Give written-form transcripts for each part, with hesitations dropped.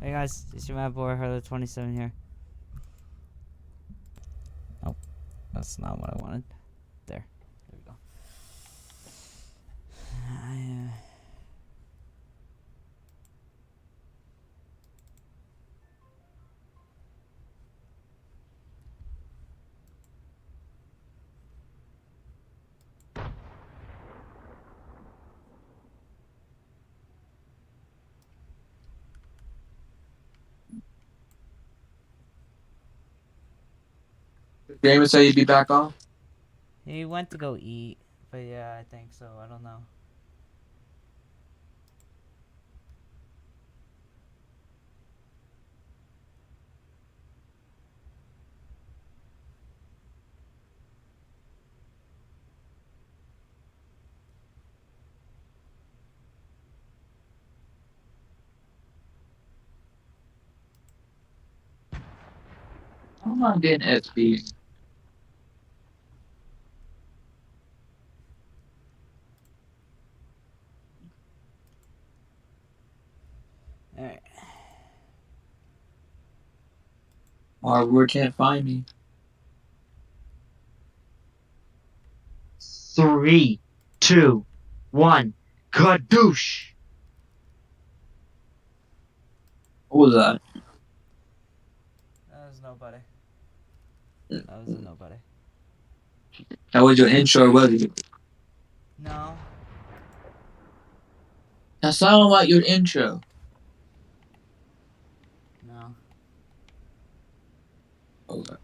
Hey guys, you see my boy hartler27 here. Oh, that's not what I wanted. There we go. Damon said you'd be back on? He went to go eat, but yeah, I think so. I don't know. I'm not getting SB. Alright. Hardware can't find me. 3, 2, 1, kadoosh! What was that? That was nobody. That was a nobody. That was your intro, wasn't it? No. That sounded like your intro. No. Okay.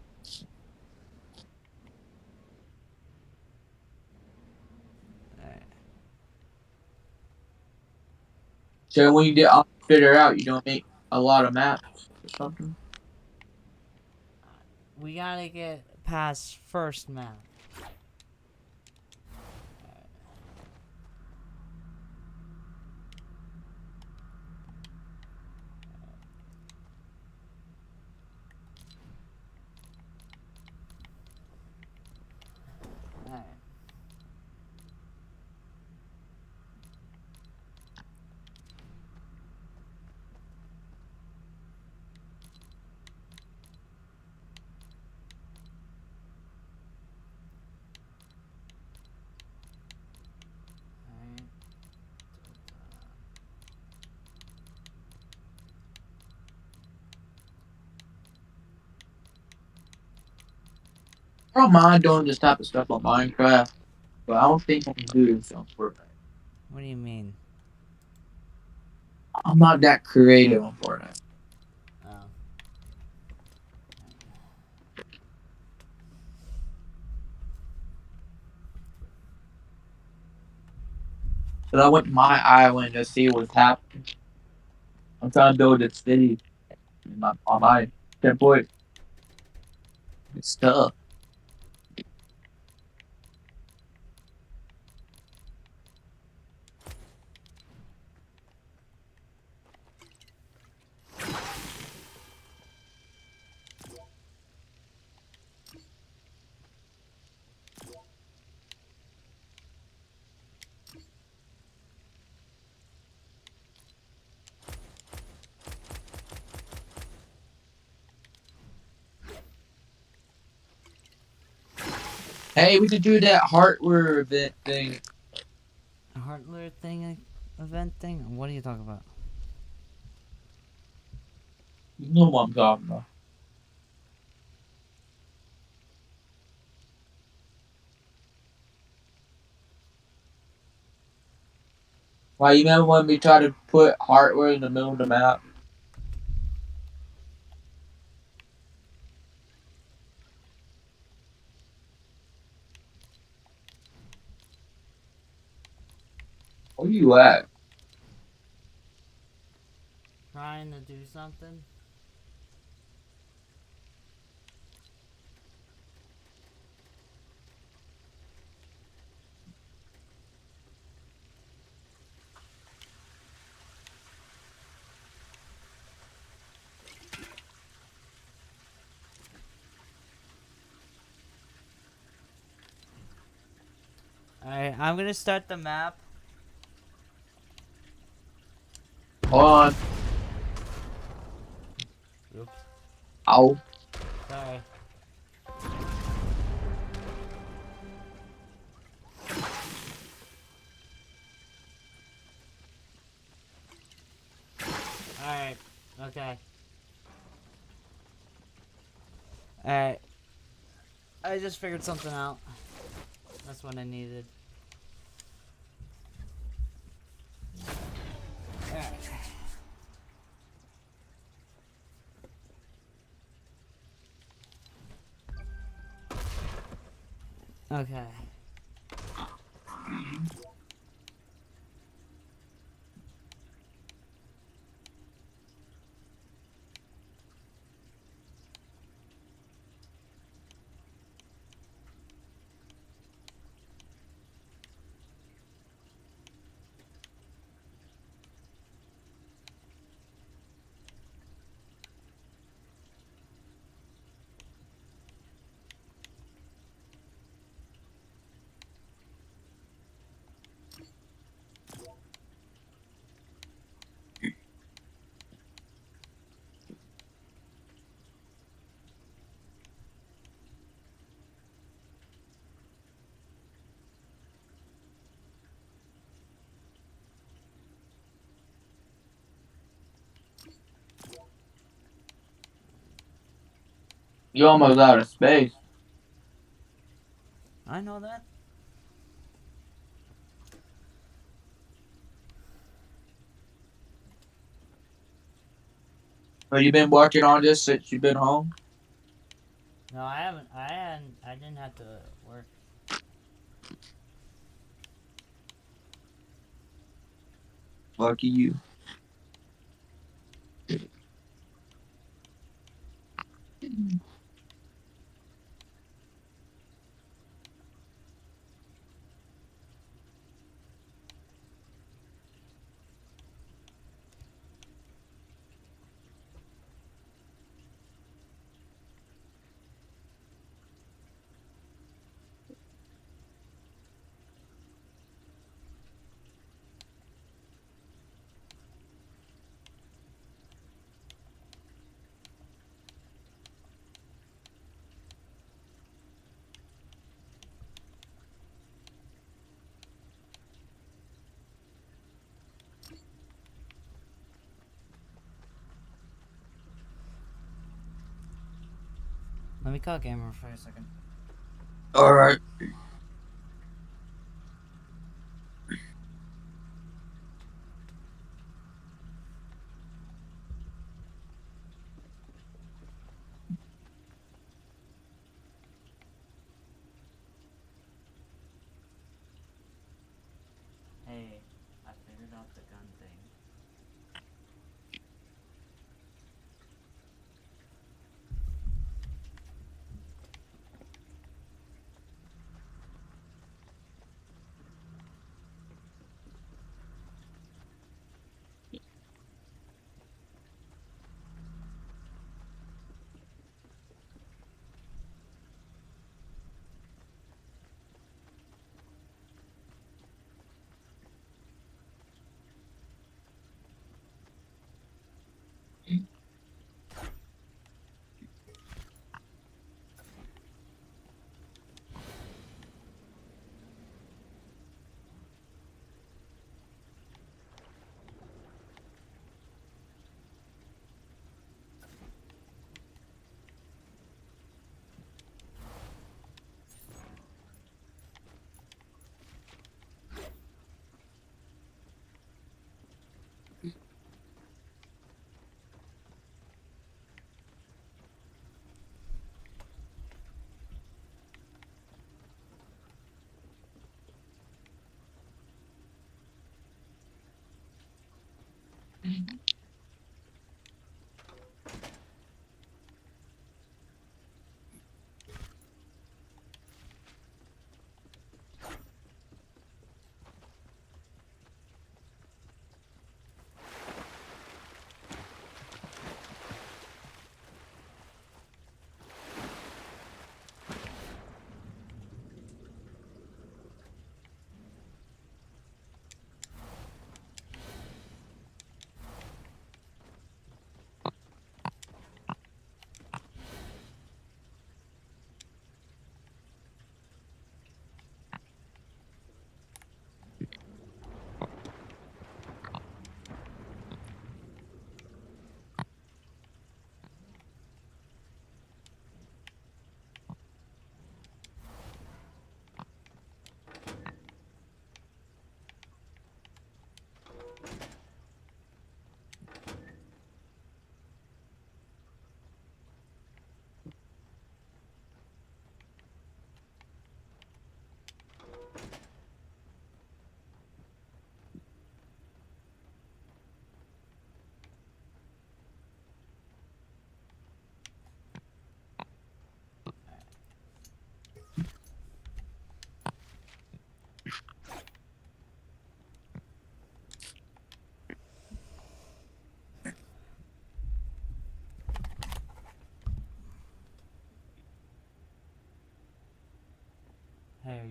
Alright. So when you get all figured out, you don't make a lot of maps or something? We gotta get past first map. Alright. I don't mind doing this type of stuff on Minecraft, but I don't think I can do this on Fortnite. What do you mean? I'm not that creative on Fortnite. Oh. But I went to my island to see what's happening. I'm trying to build a city on my template. It's tough. Hey, we could do that hardware event thing. A hartler thing? Event thing? What are you talking about? You know what I'm talking about. Why, you remember when we tried to put hardware in the middle of the map? Where you at? Trying to do something? Alright, I'm gonna start the map. Hold on. Ow. Sorry. Alright. Okay. Alright. I just figured something out. That's what I needed. Alright. Okay. You almost out of space. I know that. Have you been working on this since you've been home? No, I haven't. I didn't have to work. Lucky you. Let me call Gamer for a second. Alright. Hey, I figured out the gun thing.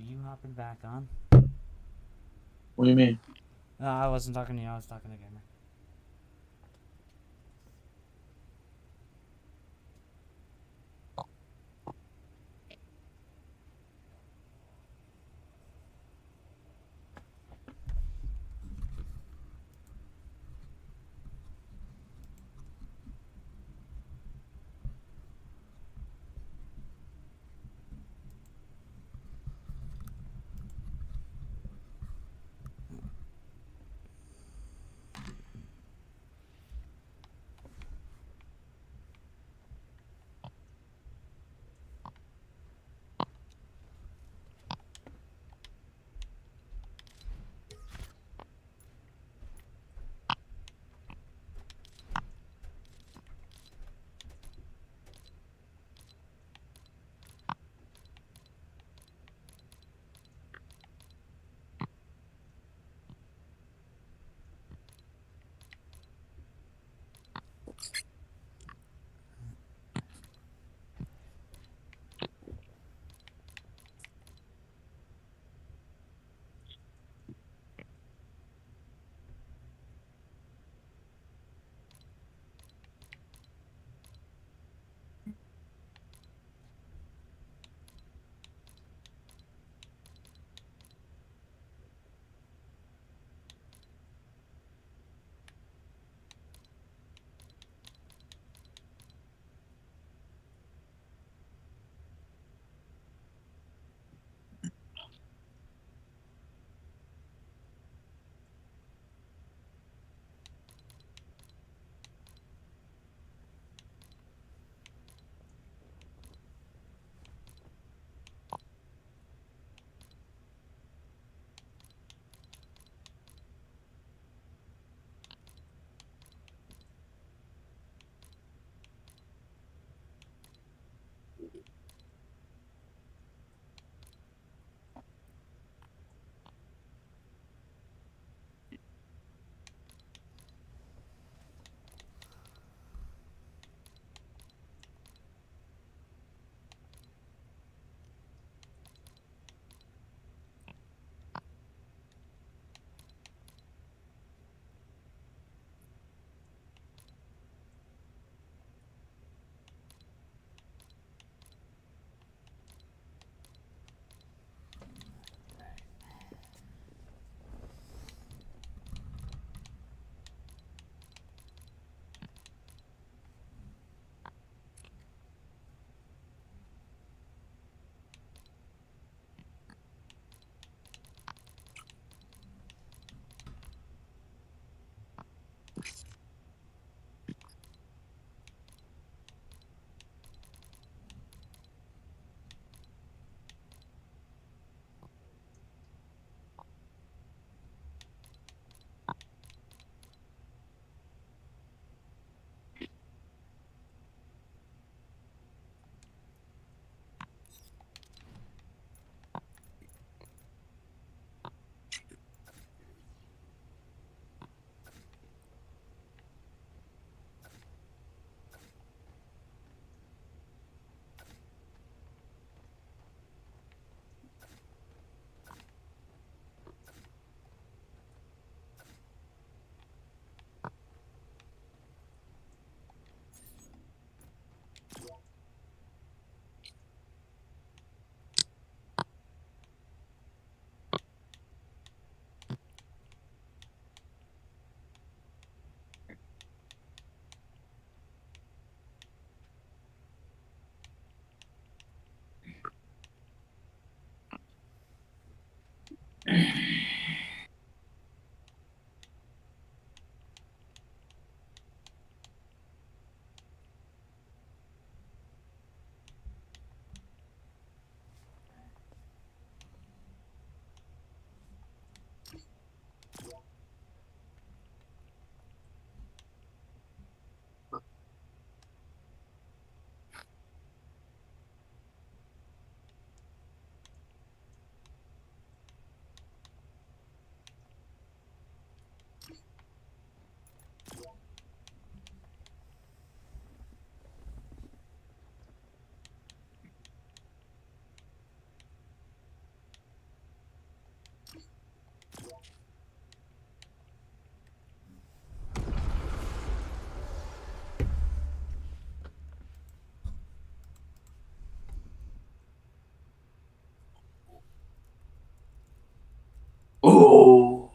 you hopping back on? What do you mean? No, I wasn't talking to you. I was talking to Gamer. Oh.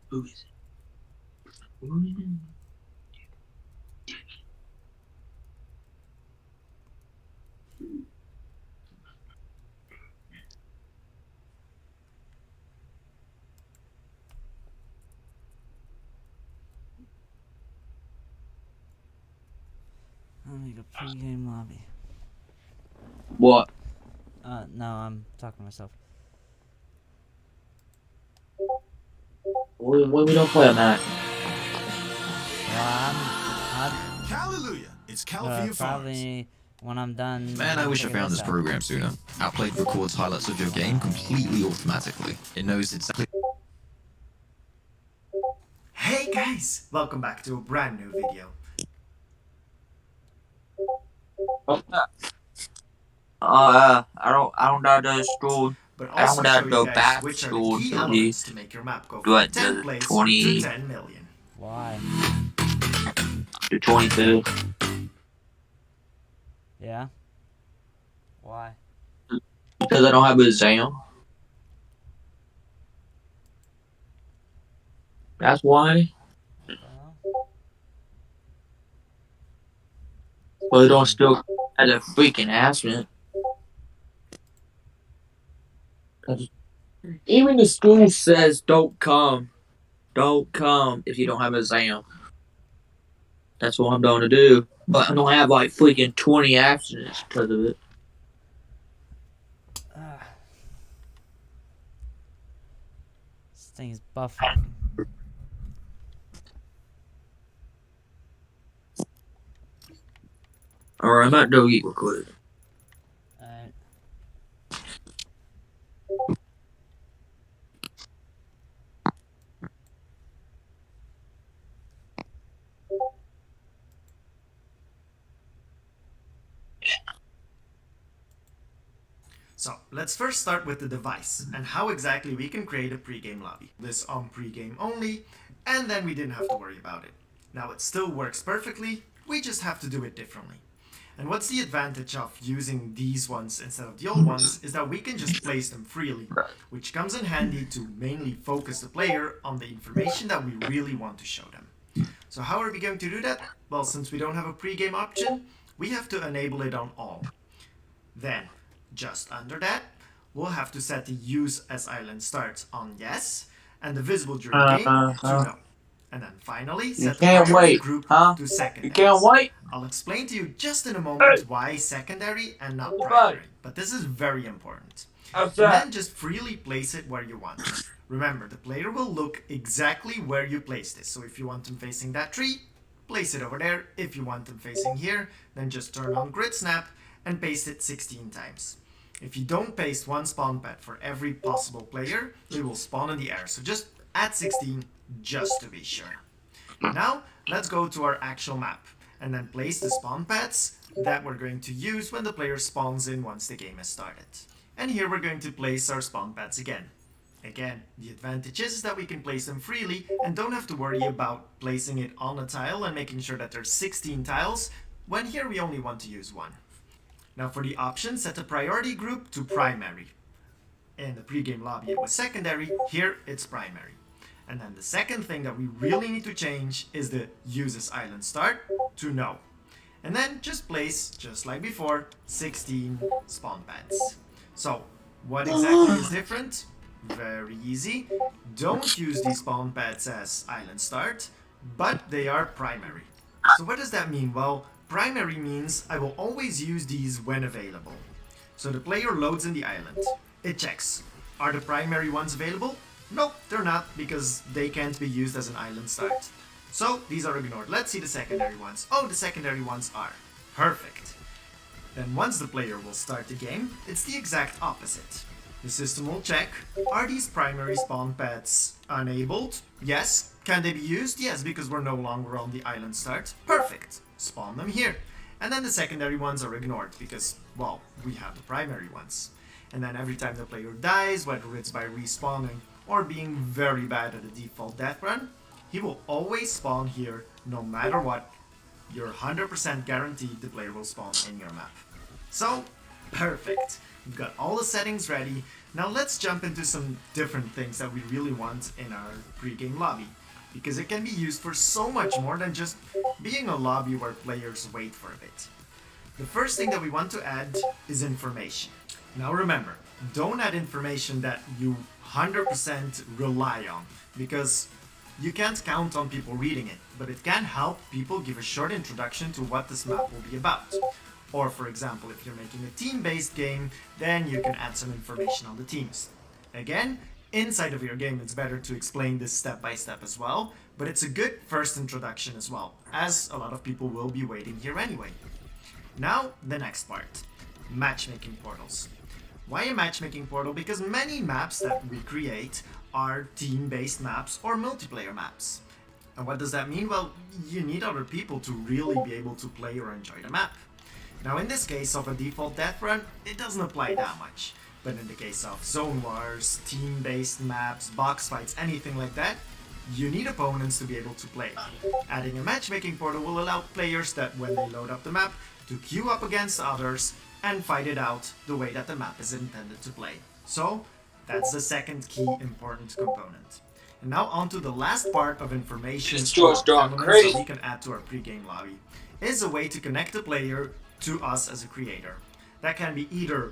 Who is it? Who is it? I'll make a pre-game lobby. What? No, I'm talking to myself. We don't play on that. Well, Hallelujah! It's California Farms. probably when I'm done. Man, I wish I figure found this out. program sooner. Outplayed records highlights of your game completely automatically. It knows exactly. Hey guys! Welcome back to a brand new video. I don't know the school. But I also don't have show to you go guys back which to are the school key till elements to make your map go from what, 10 the plays 20 to 10 million. Why? to 22. Yeah. Why? Because I don't have an exam. That's why. Well, But it don't still have a freaking accident. Even the school says don't come. Don't come if you don't have an exam. That's what I'm going to do. But I don't have like freaking 20 accidents because of it. this thing is buffering. Alright, I'm about to go eat real quick. Alright. So, let's first start with the device and how exactly we can create a pregame lobby. This on pregame only, and then we didn't have to worry about it. Now it still works perfectly, we just have to do it differently. And what's the advantage of using these ones instead of the old ones is that we can just place them freely, which comes in handy to mainly focus the player on the information that we really want to show them. So how are we going to do that? Well, since we don't have a pregame option, we have to enable it on all. Then, just under that, we'll have to set the use as island starts on yes, and the visible during game to no. And then finally, set the can't priority wait, group huh? to secondary. You can't wait? I'll explain to you just in a moment why secondary and not primary, but this is very important. And then just freely place it where you want. Remember, the player will look exactly where you placed it. So if you want them facing that tree, place it over there. If you want them facing here, then just turn on grid snap and paste it 16 times. If you don't paste one spawn pad for every possible player, they will spawn in the air. So just add 16 just to be sure. Now, let's go to our actual map and then place the spawn pads that we're going to use when the player spawns in once the game has started. And here we're going to place our spawn pads again. Again, the advantage is that we can place them freely and don't have to worry about placing it on a tile and making sure that there's 16 tiles, when here we only want to use one. Now for the option, set the priority group to primary. In the pregame lobby it was secondary, here it's primary. And then the second thing that we really need to change is the uses island start to no. And then just place, just like before, 16 spawn pads. So what exactly is different? Very easy. Don't use these spawn pads as island start, but they are primary. So what does that mean? Well, primary means I will always use these when available. So the player loads in the island. It checks. Are the primary ones available? Nope, they're not, because they can't be used as an island start. So these are ignored. Let's see the secondary ones. Oh, the secondary ones are. Perfect. Then once the player will start the game, it's the exact opposite. The system will check, are these primary spawn pads enabled? Yes. Can they be used? Yes, because we're no longer on the island start. Perfect. Spawn them here. And then the secondary ones are ignored because, well, we have the primary ones. And then every time the player dies, whether it's by respawning or being very bad at the default death run, he will always spawn here no matter what. You're 100% guaranteed the player will spawn in your map. So, perfect. We've got all the settings ready. Now let's jump into some different things that we really want in our pre-game lobby, because it can be used for so much more than just being a lobby where players wait for a bit. The first thing that we want to add is information. Now remember, don't add information that you 100% rely on, because you can't count on people reading it, but it can help people give a short introduction to what this map will be about. Or for example, if you're making a team-based game, then you can add some information on the teams. Again, inside of your game it's better to explain this step by step as well, but it's a good first introduction as well, as a lot of people will be waiting here anyway. Now, the next part. Matchmaking portals. Why a matchmaking portal? Because many maps that we create are team-based maps or multiplayer maps. And what does that mean? Well, you need other people to really be able to play or enjoy the map. Now in this case of a default death run, it doesn't apply that much. But in the case of zone wars, team-based maps, box fights, anything like that, you need opponents to be able to play. Adding a matchmaking portal will allow players that when they load up the map to queue up against others and fight it out the way that the map is intended to play. So that's the second key important component. And now on to the last part of information that we can add to our pre-game lobby, is a way to connect the player to us as a creator. That can be either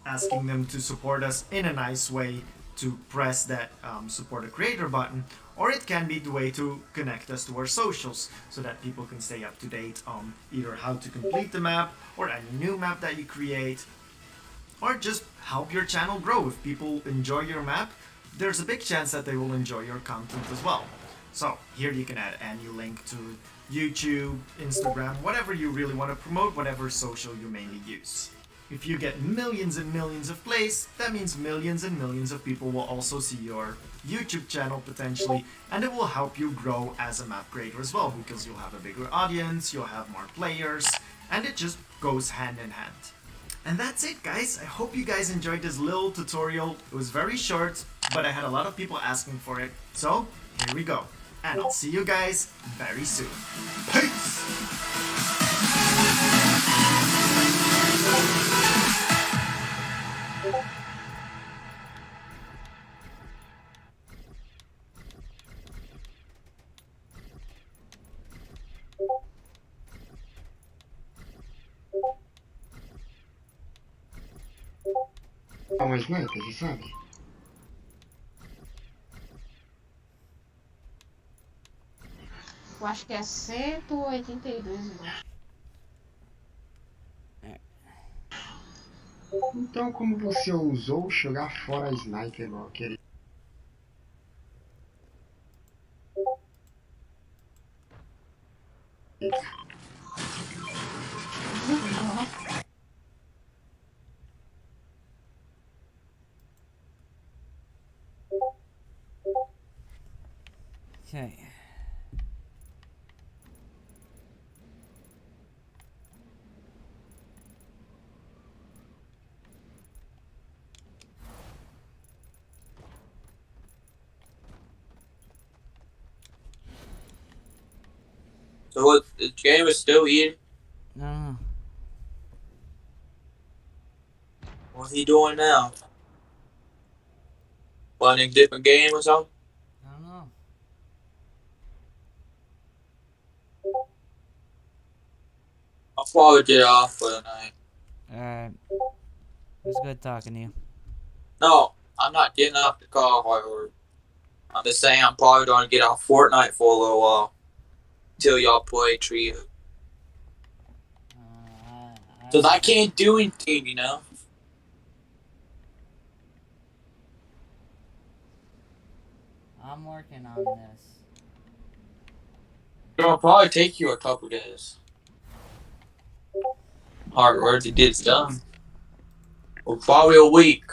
asking them to support us in a nice way to press that support a creator button, or it can be the way to connect us to our socials so that people can stay up to date on either how to complete the map or any new map that you create, or just help your channel grow. If people enjoy your map, there's a big chance that they will enjoy your content as well. So here you can add any link to YouTube, Instagram, whatever you really want to promote, whatever social you mainly use. If you get millions and millions of plays, that means millions and millions of people will also see your YouTube channel potentially, and it will help you grow as a map creator as well, because you'll have a bigger audience, you'll have more players, and it just goes hand in hand. And that's it, guys. I hope you guys enjoyed this little tutorial. It was very short, but I had a lot of people asking for it. So here we go. And I'll see you guys very soon. Peace! É uma sniper, você sabe? Eu acho que é 182, eu acho. Então, como você ousou jogar fora a sniper igual aquele? Okay. So what? The game is still eating. No. What's he doing now? Playing a different game or something? I don't know. I'll probably get off for the night. Alright. It was good talking to you. No, I'm not getting off the call. However, I'm just saying I'm probably going to get off Fortnite for a little while until y'all play Trio. Because I can't do anything, you know. I'm working on this. It'll probably take you a couple days. Hard work to get it done. Or probably a week.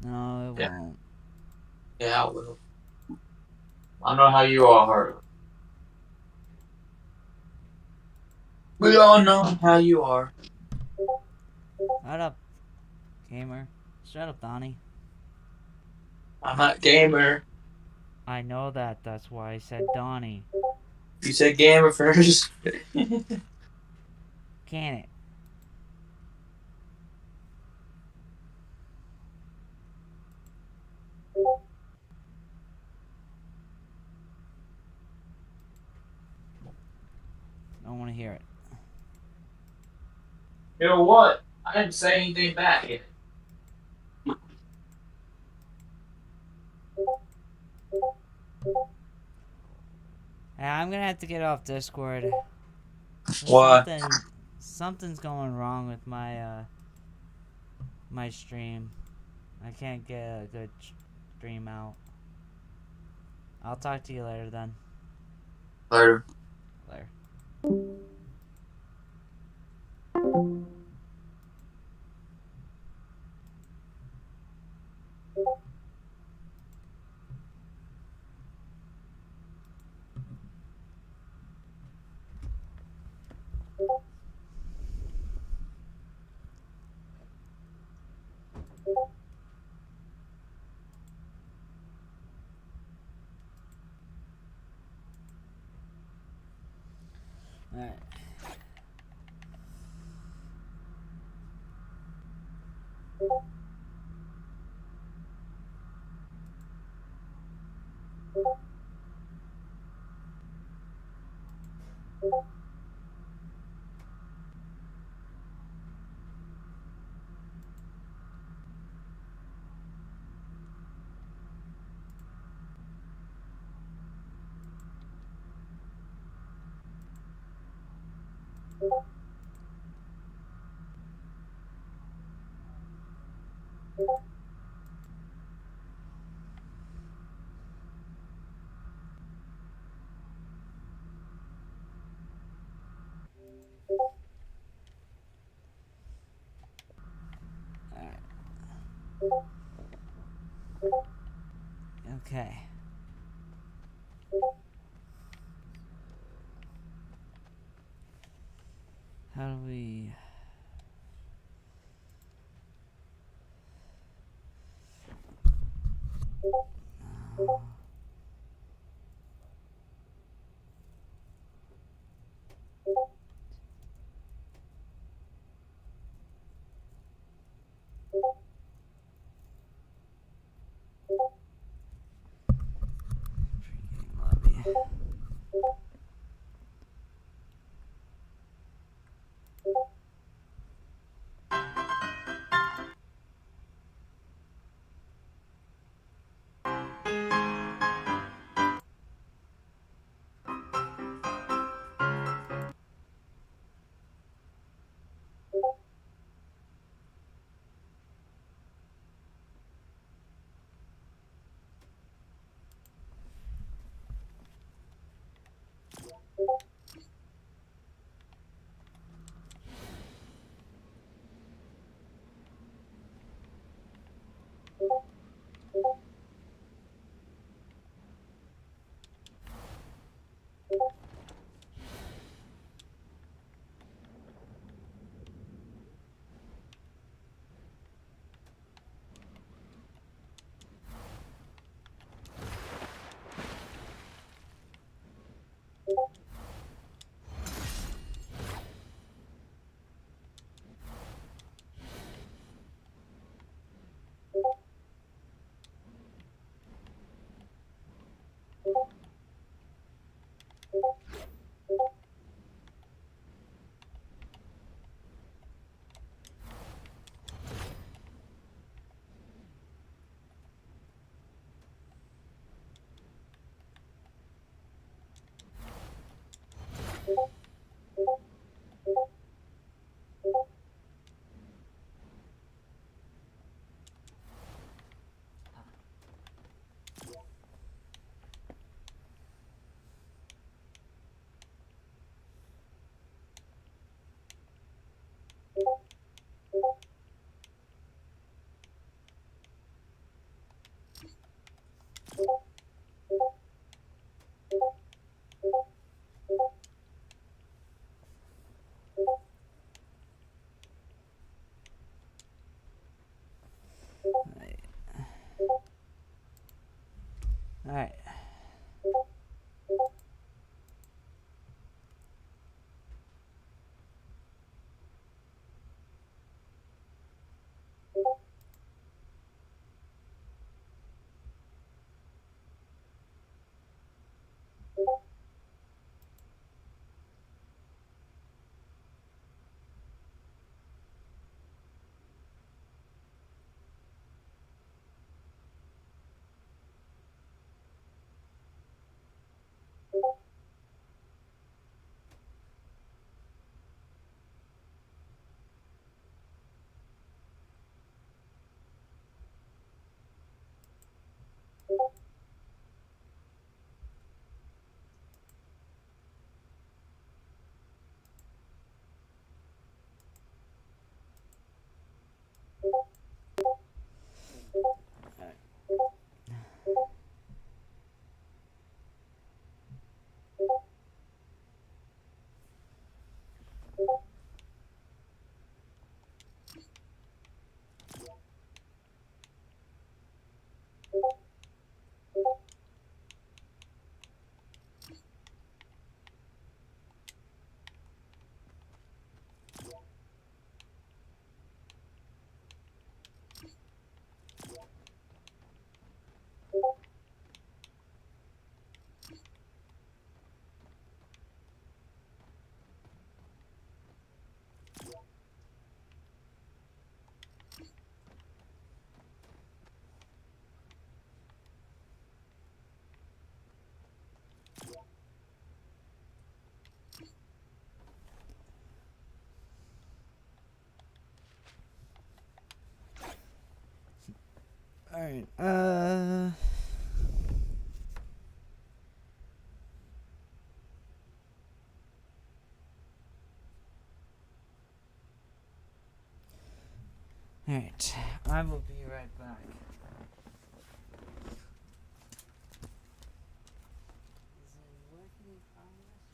No, it Yeah. won't. Yeah, I will. I know how you are, Hart. We all know how you are. Shut up, gamer. Shut up, Donnie. I'm not gamer. I know that. That's why I said Donnie. You said gamer first. Can it? I don't want to hear it. You know what? I didn't say anything back yet. Yeah, I'm gonna have to get off Discord. Why? Something's going wrong with my my stream. I can't get a good stream out. I'll talk to you later then. Later. Later. Alright. Okay. How do we... Pre-game lobby. Alright. Alright, Alright, I will be right back. Is it working in progress?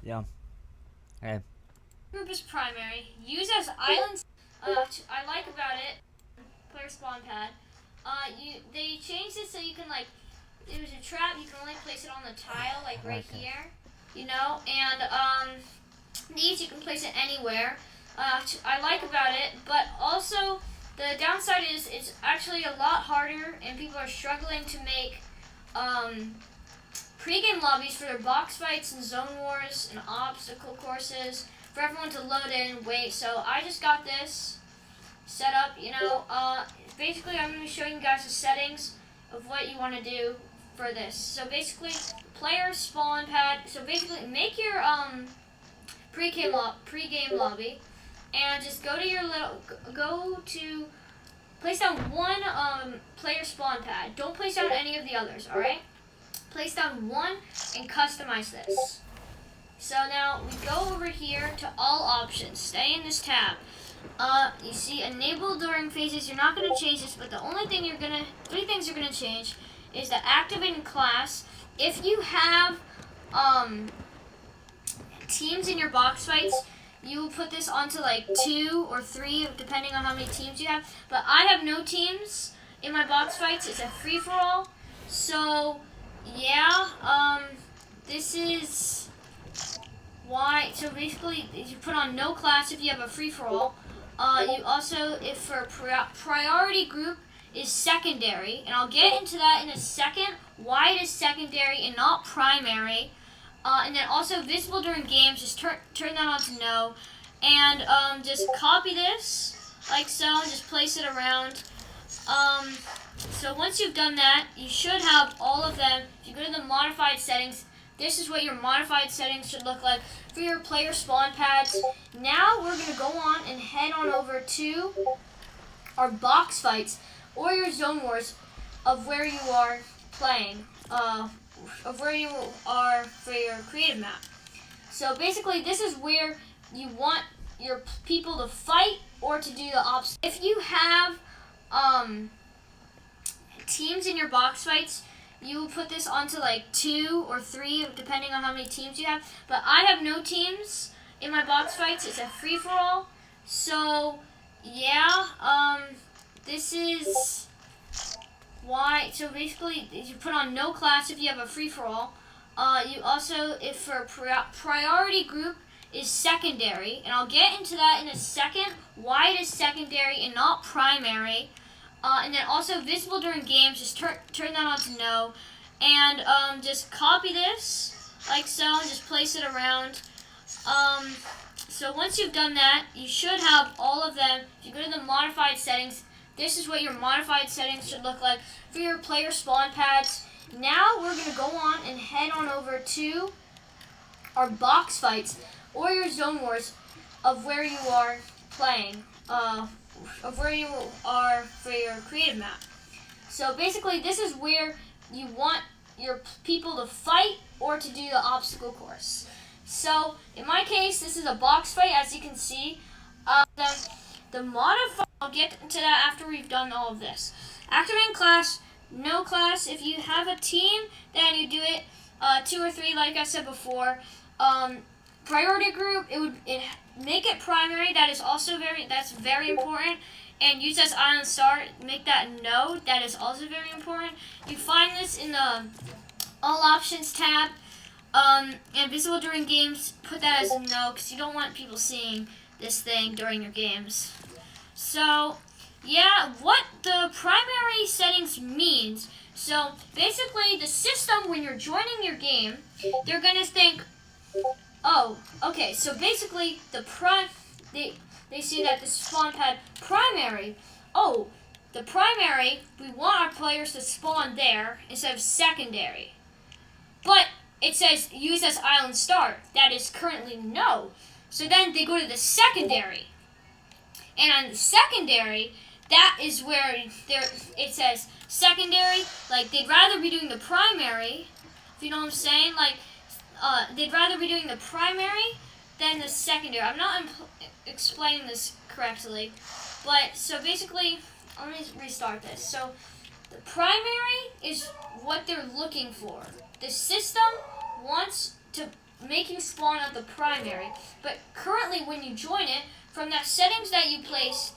Yeah. Okay. Group is primary. Use as islands. I like about it. Player spawn pad. They changed it so you can like. It was a trap. You can only place it on the tile, like right here. You know, and these you can place it anywhere. I like about it, but also the downside is it's actually a lot harder, and people are struggling to make pre-game lobbies for their box fights and zone wars and obstacle courses for everyone to load in and wait. So I just got this set up. You know, basically I'm going to be showing you guys the settings of what you want to do for this. So basically, player spawn pad. So basically, make your pre-game lobby, and just go to your place down one player spawn pad. Don't place down any of the others. All right. Place down one and customize this. So now we go over here to all options. Stay in this tab. You see enable during phases. You're not going to change this, but the only thing three things you're going to change is the activating class. If you have teams in your box fights, you will put this onto like 2 or 3, depending on how many teams you have. But I have no teams in my box fights. It's a free-for-all. So yeah, this is why. So basically, you put on no class if you have a free-for-all. You also, if for priority group is secondary, and I'll get into that in a second, why it is secondary and not primary. And then also visible during games, just turn that on to no. And just copy this, like so, and just place it around. So once you've done that, you should have all of them. If you go to the modified settings, this is what your modified settings should look like for your player spawn pads. Now we're going to go on and head on over to our box fights or your zone wars of where you are playing, of where you are for your creative map. So basically, this is where you want your people to fight or to do the opposite. If you have teams in your box fights, you will put this onto like 2 or 3, depending on how many teams you have. But I have no teams in my box fights. It's a free-for-all. So yeah, this is why. So basically, you put on no class if you have a free-for-all. You also, if for priority group is secondary, and I'll get into that in a second, why it is secondary and not primary. And then also visible during games, just turn that on to no. And just copy this, like so, and just place it around. So once you've done that, you should have all of them. If you go to the modified settings, this is what your modified settings should look like for your player spawn pads. Now we're going to go on and head on over to our box fights or your zone wars of where you are playing, of where you are for your creative map. So basically, this is where you want your people to fight or to do the obstacle course. So in my case, this is a box fight, as you can see. The modifier, I'll get into that after we've done all of this. Activating class, no class. If you have a team, then you do it 2 or 3, like I said before. Priority group, make it primary. That is also very important. And use as island start. Make that no. That is also very important. You find this in the all options tab. And visible during games, put that as no, because you don't want people seeing this thing during your games. So yeah, what the primary settings means. So basically, the system, when you're joining your game, they're gonna think, oh, okay, so basically they see that the spawn pad primary, oh, the primary, we want our players to spawn there instead of secondary. But it says use as island start. That is currently no. So then they go to the secondary. And on the secondary, that is where it says secondary, like they'd rather be doing the primary, if you know what I'm saying, like they'd rather be doing the primary than the secondary. I'm not explaining this correctly, but so basically, let me restart this. So the primary is what they're looking for. The system wants to making spawn at the primary. But currently when you join it, from that settings that you place,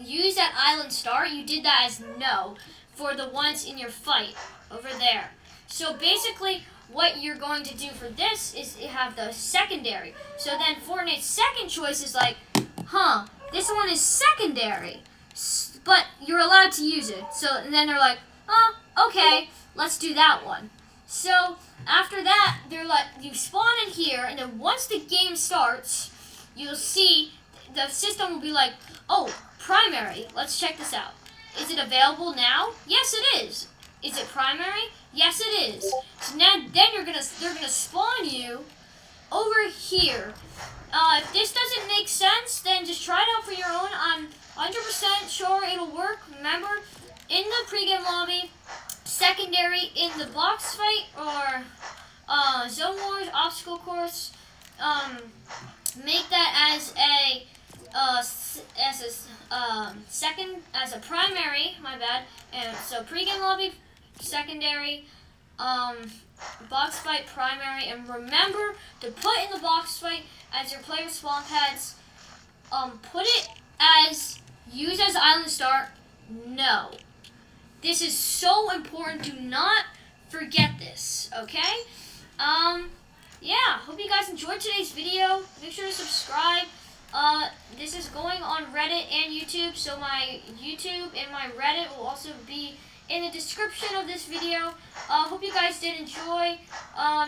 use that island start, you did that as no for the ones in your fight over there. So basically what you're going to do for this is you have the secondary. So then Fortnite's second choice is like, this one is secondary, but you're allowed to use it. So and then they're like, okay, let's do that one. So after that, they're like, you spawn in here, and then once the game starts, you'll see the system will be like, oh, primary, let's check this out. Is it available now? Yes, it is. Is it primary? Yes, it is. So now, then they're gonna spawn you over here. If this doesn't make sense, then just try it out for your own. I'm 100% sure it'll work. Remember, in the pregame lobby, secondary in the box fight or zone wars, obstacle course, make that as a as a primary. My bad. And so pregame lobby, secondary, box fight, primary, and remember to put in the box fight as your player spawn pads. Put it as use as island start. No. This is so important. Do not forget this, okay? Yeah, hope you guys enjoyed today's video. Make sure to subscribe. This is going on Reddit and YouTube, so my YouTube and my Reddit will also be in the description of this video. Hope you guys did enjoy.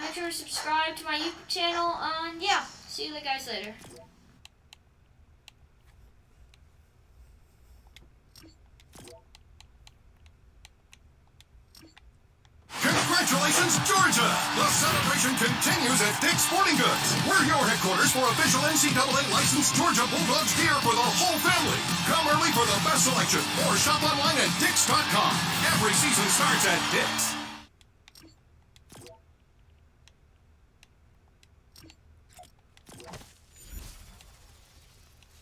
Make sure to subscribe to my YouTube channel. Yeah, see you guys later. Congratulations, Georgia! The celebration continues at Dick's Sporting Goods. We're your headquarters for official NCAA licensed Georgia Bulldogs gear for the whole family. Come early for the best selection or shop online at Dicks.com. Every season starts at Dick's.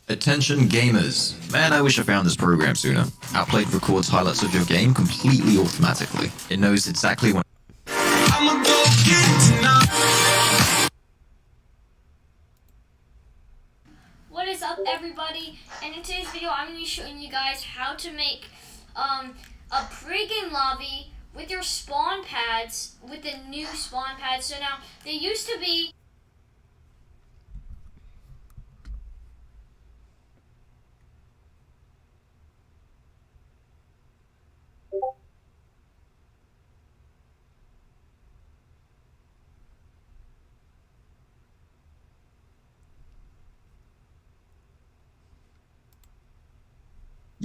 Attention gamers. Man, I wish I found this program sooner. Outplayed records highlights of your game completely automatically. It knows exactly when... I'ma go get it tonight. What is up, everybody? And in today's video, I'm going to be showing you guys how to make a pregame lobby with your spawn pads, with the new spawn pads. So now, they used to be...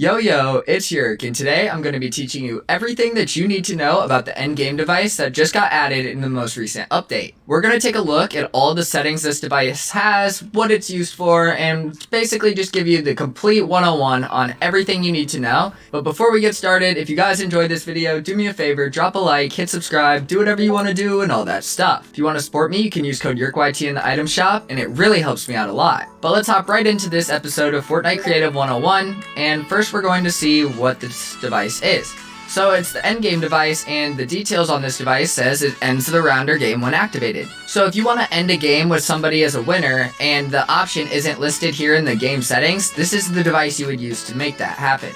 Yo, it's Yerk, and today I'm going to be teaching you everything that you need to know about the Endgame device that just got added in the most recent update. We're going to take a look at all the settings this device has, what it's used for, and basically just give you the complete 101 on everything you need to know. But before we get started, if you guys enjoyed this video, do me a favor, drop a like, hit subscribe, do whatever you want to do, and all that stuff. If you want to support me, you can use code YERKYT in the item shop, and it really helps me out a lot. But let's hop right into this episode of Fortnite Creative 101, and first we're going to see what this device is. So it's the Endgame device, and the details on this device says it ends the round or game when activated. So if you want to end a game with somebody as a winner, and the option isn't listed here in the game settings, this is the device you would use to make that happen.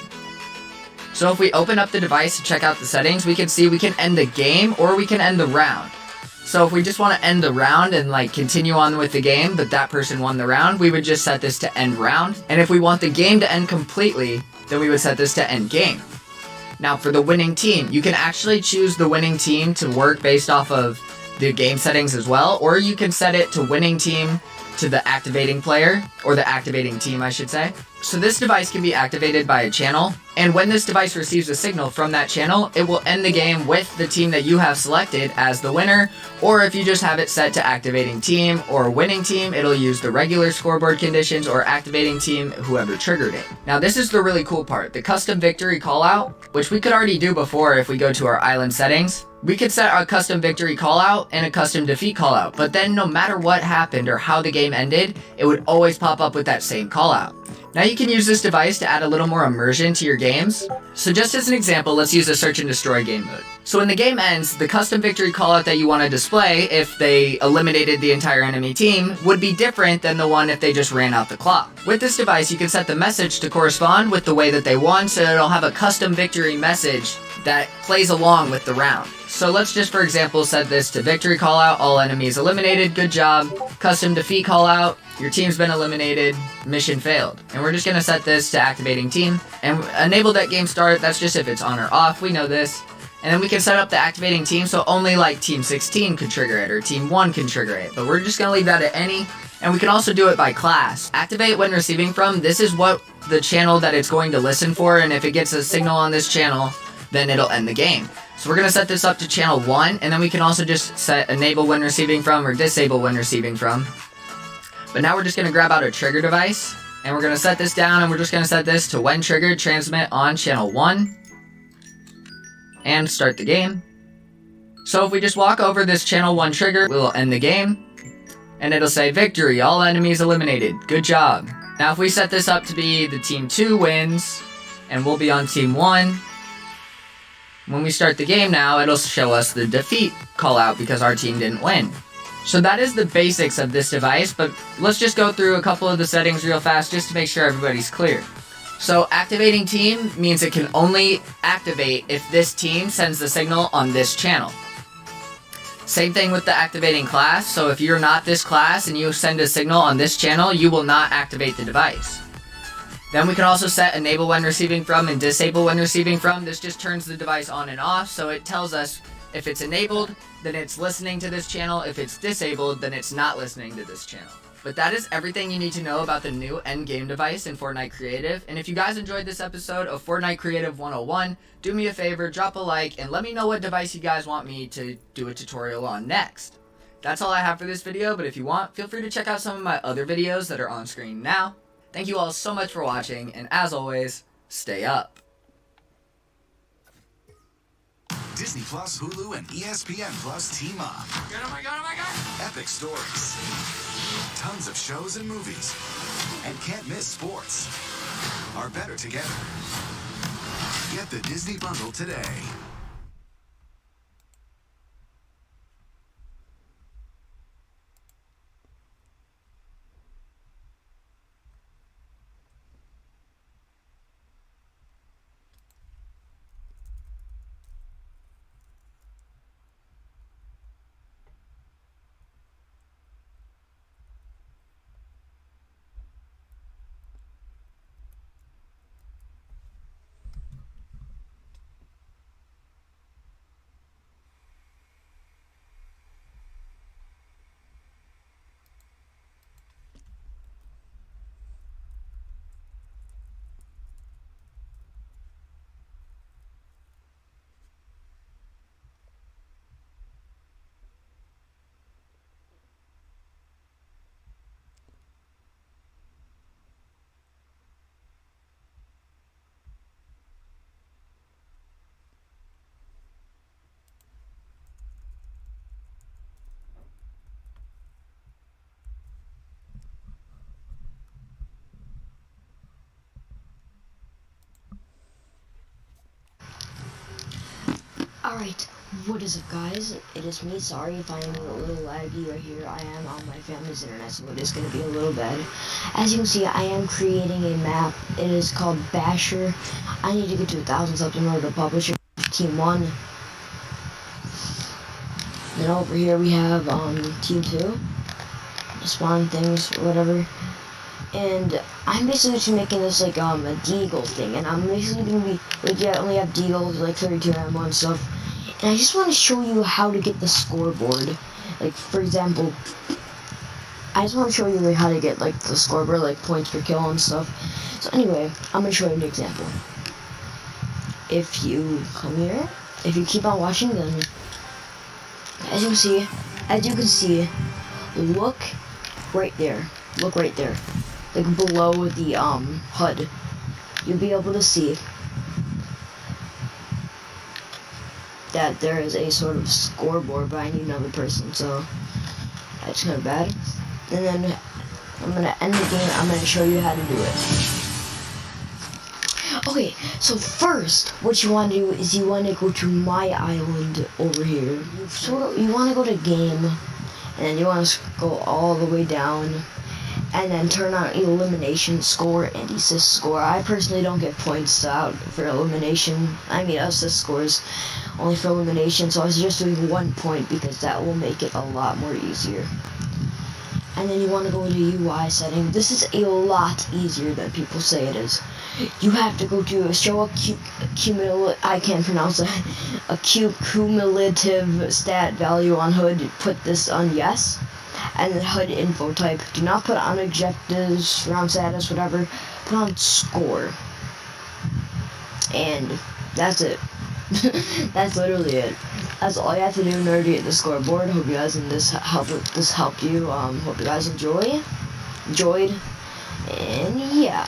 So if we open up the device to check out the settings, we can see we can end the game or we can end the round. So if we just want to end the round and like continue on with the game, but that person won the round, we would just set this to end round. And if we want the game to end completely, then we would set this to end game. Now for the winning team, you can actually choose the winning team to work based off of the game settings as well, or you can set it to winning team to the activating player, or the activating team I should say. So this device can be activated by a channel, and when this device receives a signal from that channel, it will end the game with the team that you have selected as the winner, or if you just have it set to activating team or winning team, it'll use the regular scoreboard conditions or activating team, whoever triggered it. Now this is the really cool part, the custom victory callout, which we could already do before if we go to our island settings. We could set a custom victory callout and a custom defeat callout, but then no matter what happened or how the game ended, it would always pop up with that same callout. Now you can use this device to add a little more immersion to your games. So just as an example, let's use a search and destroy game mode. So when the game ends, the custom victory callout that you want to display if they eliminated the entire enemy team would be different than the one if they just ran out the clock. With this device, you can set the message to correspond with the way that they won, so it'll have a custom victory message that plays along with the round. So let's just, for example, set this to victory callout, all enemies eliminated, good job. Custom defeat callout, your team's been eliminated, mission failed. And we're just gonna set this to activating team and enable that game start. That's just if it's on or off, we know this. And then we can set up the activating team so only like team 16 could trigger it or team 1 can trigger it. But we're just gonna leave that at any. And we can also do it by class. Activate when receiving from, this is what the channel that it's going to listen for, and if it gets a signal on this channel, then it'll end the game. So we're going to set this up to channel 1, and then we can also just set enable when receiving from or disable when receiving from. But now we're just going to grab out a trigger device, and we're going to set this down, and we're just going to set this to when triggered, transmit on channel 1, and start the game. So if we just walk over this channel 1 trigger, we'll end the game, and it'll say victory, all enemies eliminated, good job. Now if we set this up to be the team 2 wins, and we'll be on team 1, when we start the game now, it'll show us the defeat call out because our team didn't win. So that is the basics of this device, but let's just go through a couple of the settings real fast just to make sure everybody's clear. So activating team means it can only activate if this team sends the signal on this channel. Same thing with the activating class, so if you're not this class and you send a signal on this channel, you will not activate the device. Then we can also set enable when receiving from and disable when receiving from. This just turns the device on and off, so it tells us if it's enabled, then it's listening to this channel. If it's disabled, then it's not listening to this channel. But that is everything you need to know about the new Endgame device in Fortnite Creative. And if you guys enjoyed this episode of Fortnite Creative 101, do me a favor, drop a like, and let me know what device you guys want me to do a tutorial on next. That's all I have for this video, but if you want, feel free to check out some of my other videos that are on screen now. Thank you all so much for watching, and as always, stay up. Disney Plus, Hulu, and ESPN Plus team up. Oh my god! Epic stories. Tons of shows and movies. And can't miss sports. Are better together. Get the Disney Bundle today. Alright, what is up guys? It is me, sorry if I am a little laggy right here. I am on my family's internet, so it is going to be a little bad. As you can see, I am creating a map. It is called Basher. I need to get to 1,000 subs in order to publish it. Team 1. Then over here we have Team 2. Spawn things, whatever. And I'm basically just making this like a deagle thing, and I'm basically gonna be like, yeah, I only have deagles like 32 ammo and stuff. And I just want to show you how to get the scoreboard. Like for example, I just want to show you like how to get like the scoreboard, like points per kill and stuff. So anyway, I'm gonna show you an example. If you come here, if you keep on watching, then as you can see, look right there. Look right there. Like below the HUD, you'll be able to see that there is a sort of scoreboard, but I need another person, so that's kind of bad. And then I'm gonna end the game. I'm gonna show you how to do it. Okay, so first, what you want to do is you want to go to my island over here. You want to go to game, and then you want to go all the way down, and then turn on elimination score and assist score. I personally don't get points out for elimination. I mean assist scores only for elimination, so I was just doing 1 point because that will make it a lot more easier. And then you want to go to UI setting. This is a lot easier than people say it is. You have to go to show a cumulative stat value on HUD. Put this on yes, and then HUD info type. Do not put on objectives, round status, whatever. Put on score, and that's it. That's literally it. That's all you have to do in order to get the scoreboard. Hope you guys helped you. Hope you guys enjoyed, and yeah.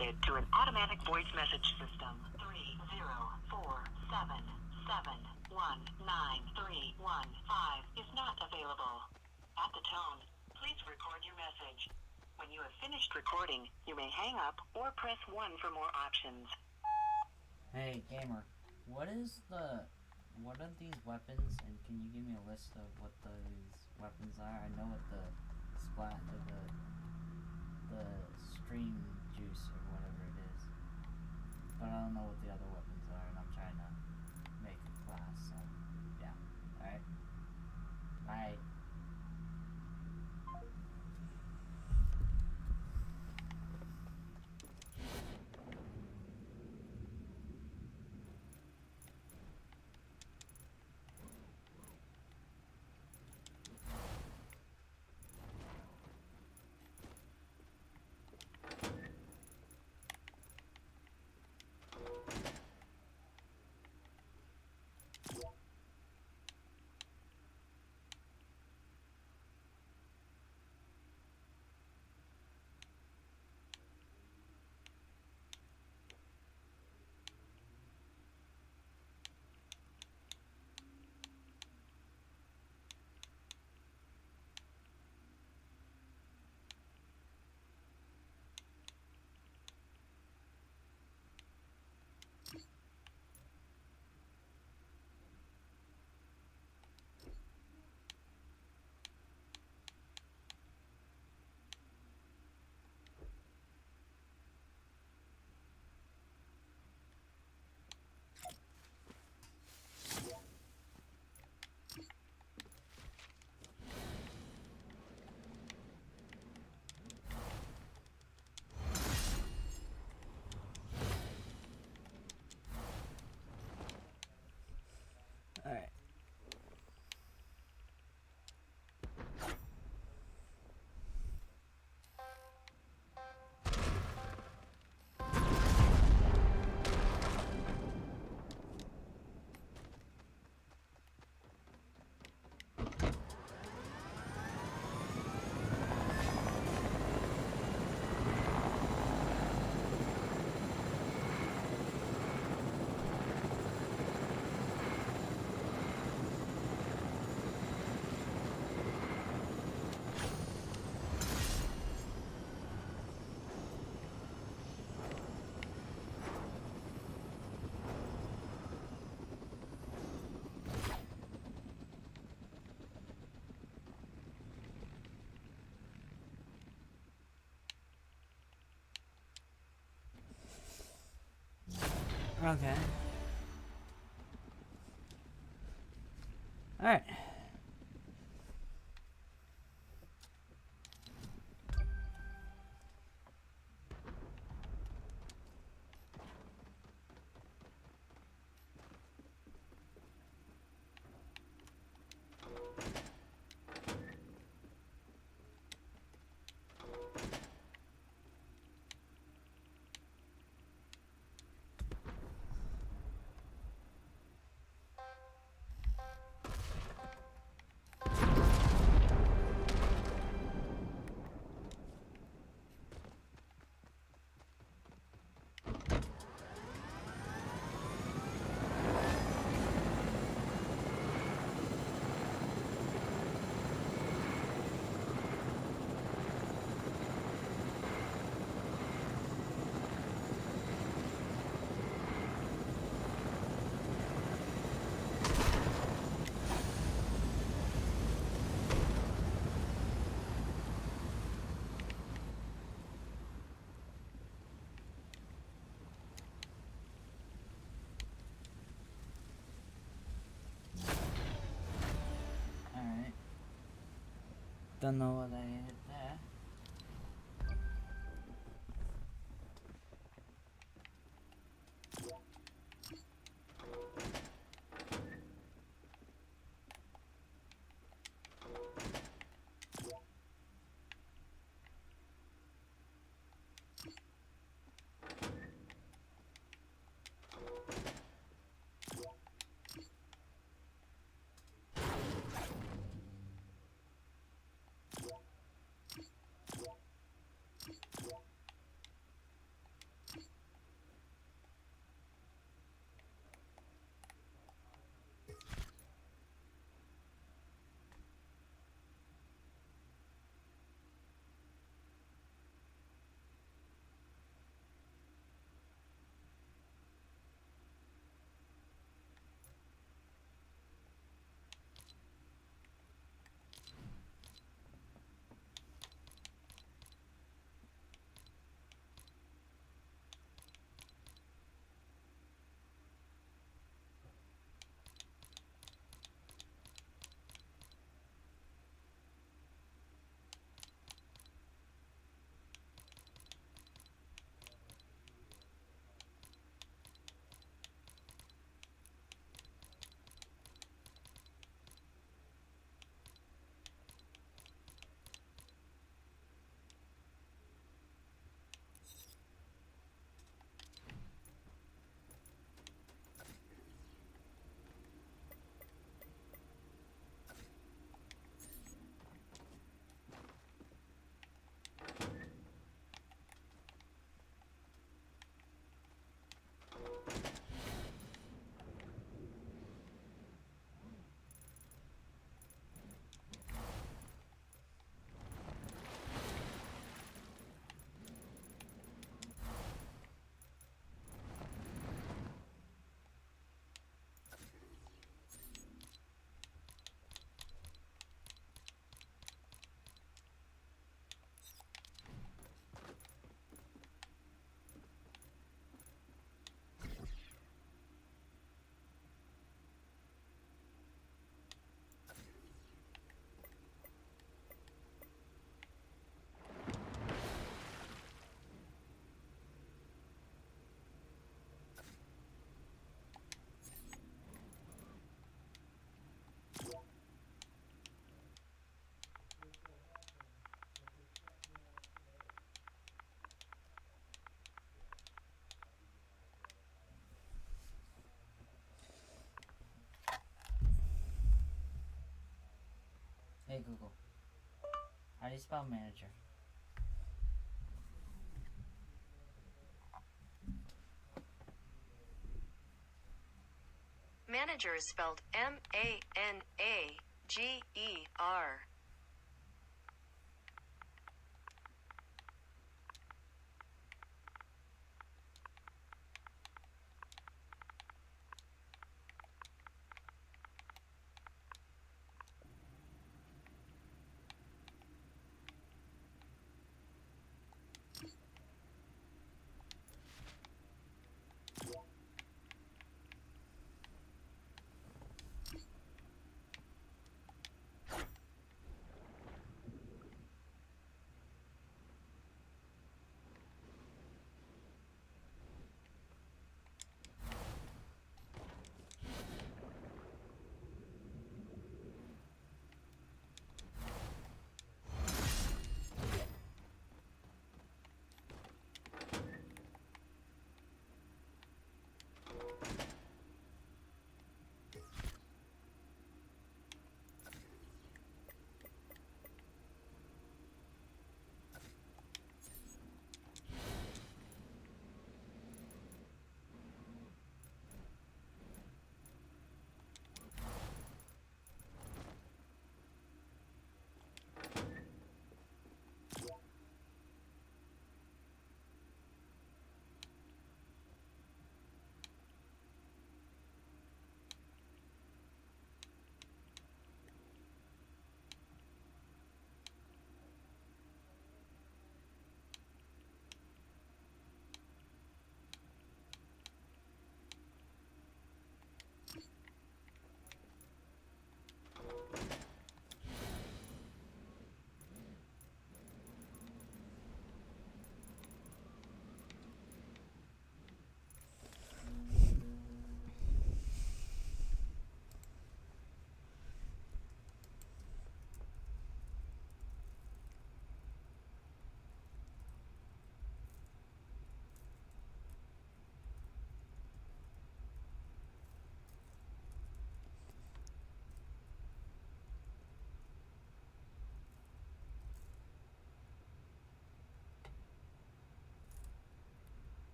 forwarded to an automatic voice message system. 30477193115 is not available. At the tone, please record your message. When you have finished recording, you may hang up or press 1 for more options. Hey, gamer, what are these weapons, and can you give me a list of what these weapons are? I know what the stream juice or whatever it is, but I don't know what the other weapons are, and I'm trying to make a class, so yeah. Alright. Bye. Alright. Okay. Alright. Don't know what I hit there. Hey Google, how do you spell manager? Manager is spelled M-A-N-A-G-E-R.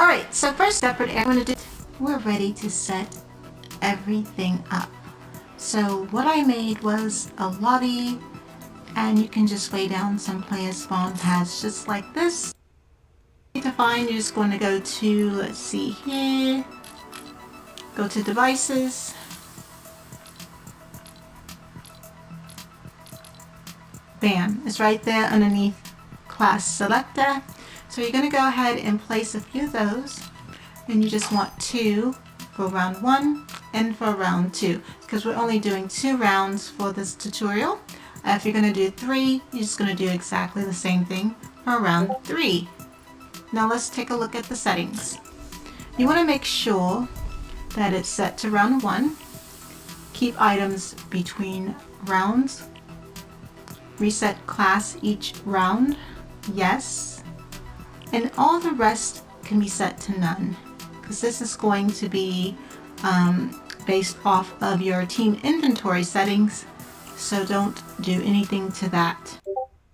Alright, so first step what I'm going to do, we're ready to set everything up. So what I made was a lobby, and you can just lay down some player spawn pads just like this. To find, you're just going to go to, let's see here, go to devices, bam, it's right there underneath class selector. So you're going to go ahead and place a few of those, and you just want 2 for round 1 and for round 2, because we're only doing 2 rounds for this tutorial. If you're going to do 3, you're just going to do exactly the same thing for round 3. Now let's take a look at the settings. You want to make sure that it's set to round 1. Keep items between rounds. Reset class each round. Yes. And all the rest can be set to none, because this is going to be based off of your team inventory settings, so don't do anything to that.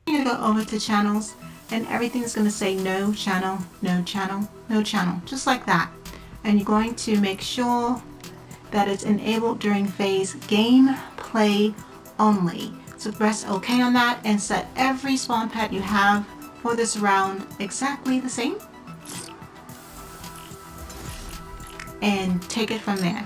You're going to go over to channels, and everything's going to say no channel, no channel, no channel, just like that. And you're going to make sure that it's enabled during phase gameplay only. So press OK on that and set every spawn pad you have for this round exactly the same, and take it from there.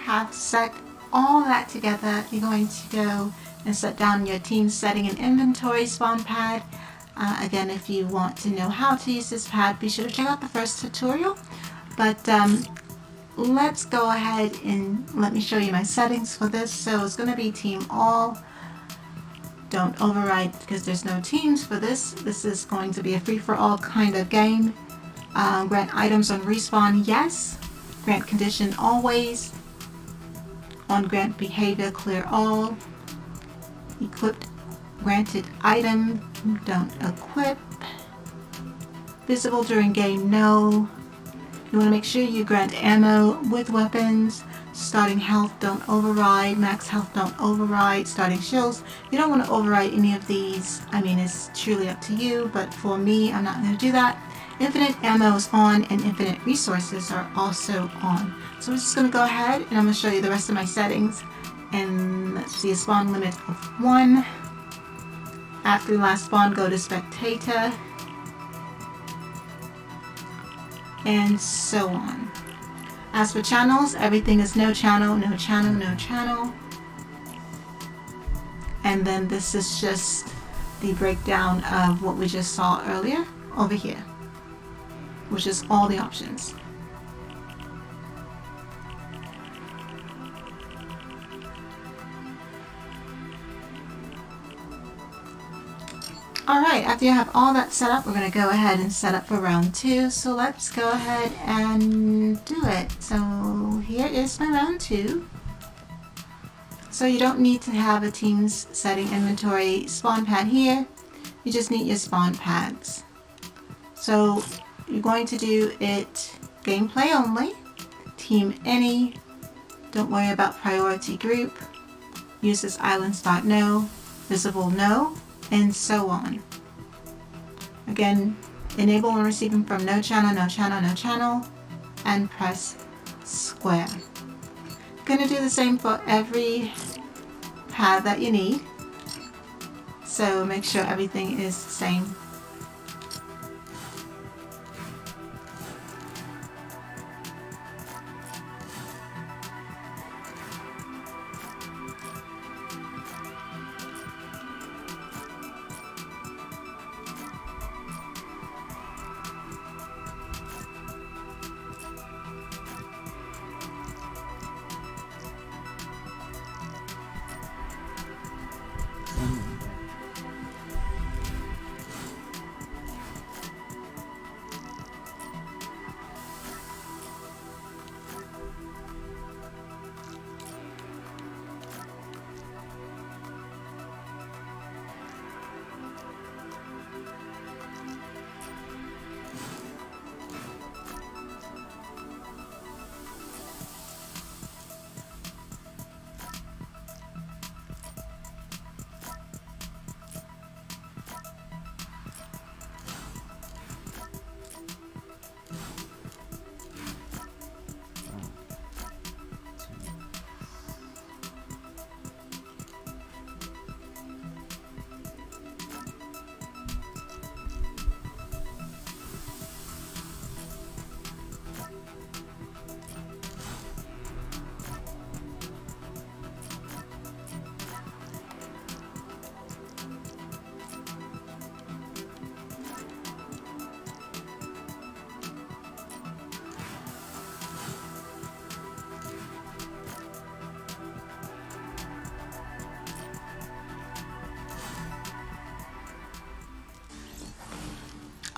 Have set all that together, you're going to go and set down your team setting and inventory spawn pad. Again, if you want to know how to use this pad, be sure to check out the first tutorial. But let's go ahead and let me show you my settings for this. So it's going to be team all. Don't override because there's no teams for this. This is going to be a free-for-all kind of game. Grant items on respawn, yes. Grant condition always. On grant behavior, clear all. Equipped granted item, don't equip. Visible during game, no. You want to make sure you grant ammo with weapons. Starting health, don't override. Max health, don't override. Starting shields, you don't want to override any of these. I mean, it's truly up to you, but for me, I'm not going to do that. Infinite ammo is on, and infinite resources are also on. So we're just going to go ahead and I'm going to show you the rest of my settings. And let's see, a spawn limit of 1. After the last spawn, go to spectator. And so on. As for channels, everything is no channel, no channel, no channel. And then this is just the breakdown of what we just saw earlier over here, which is all the options. Alright, after you have all that set up, we're going to go ahead and set up for round 2. So let's go ahead and do it. So here is my round 2. So you don't need to have a team's setting inventory spawn pad here. You just need your spawn pads. So you're going to do it gameplay only, team any, don't worry about priority group, use this island spot no, visible no, and so on. Again, enable and receiving from no channel, no channel, no channel, and press square. Gonna do the same for every pad that you need. So make sure everything is the same.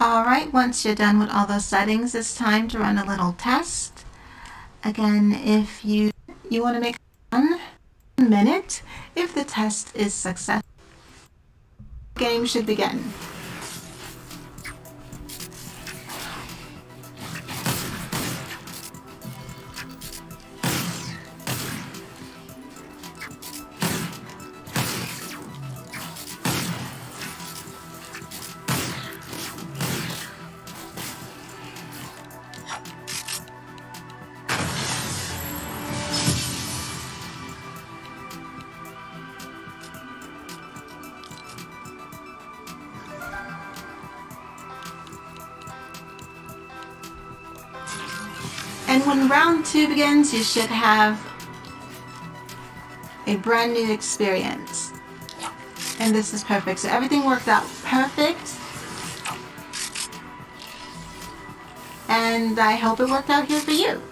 Alright, once you're done with all those settings, it's time to run a little test. Again, if you want to make 1 minute, if the test is successful, the game should begin. And when round 2 begins, you should have a brand new experience. And this is perfect. So everything worked out perfect. And I hope it worked out here for you.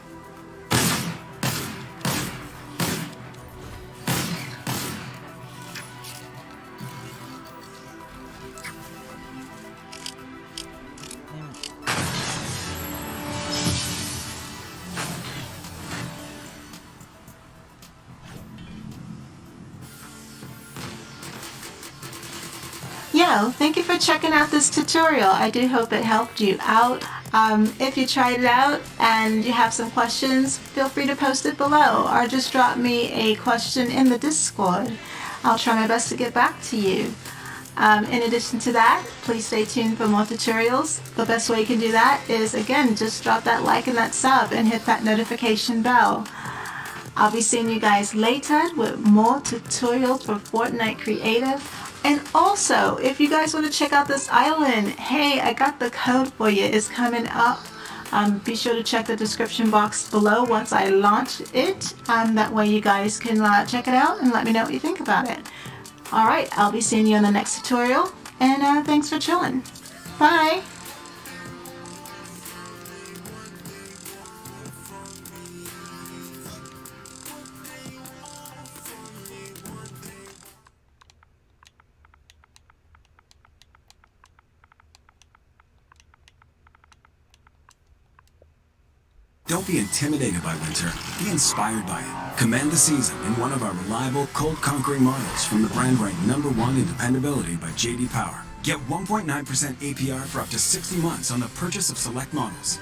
Yo, thank you for checking out this tutorial. I do hope it helped you out. If you tried it out and you have some questions, feel free to post it below or just drop me a question in the Discord. I'll try my best to get back to you. In addition to that, please stay tuned for more tutorials. The best way you can do that is, again, just drop that like and that sub and hit that notification bell. I'll be seeing you guys later with more tutorials for Fortnite Creative. And also, if you guys want to check out this island, hey, I got the code for you. It's coming up. Be sure to check the description box below once I launch it. That way you guys can check it out and let me know what you think about it. Alright, I'll be seeing you in the next tutorial. And thanks for chilling. Bye! Don't be intimidated by winter. Be inspired by it. Command the season in one of our reliable, cold-conquering models from the brand ranked #1 in dependability by J.D. Power. Get 1.9% APR for up to 60 months on the purchase of select models.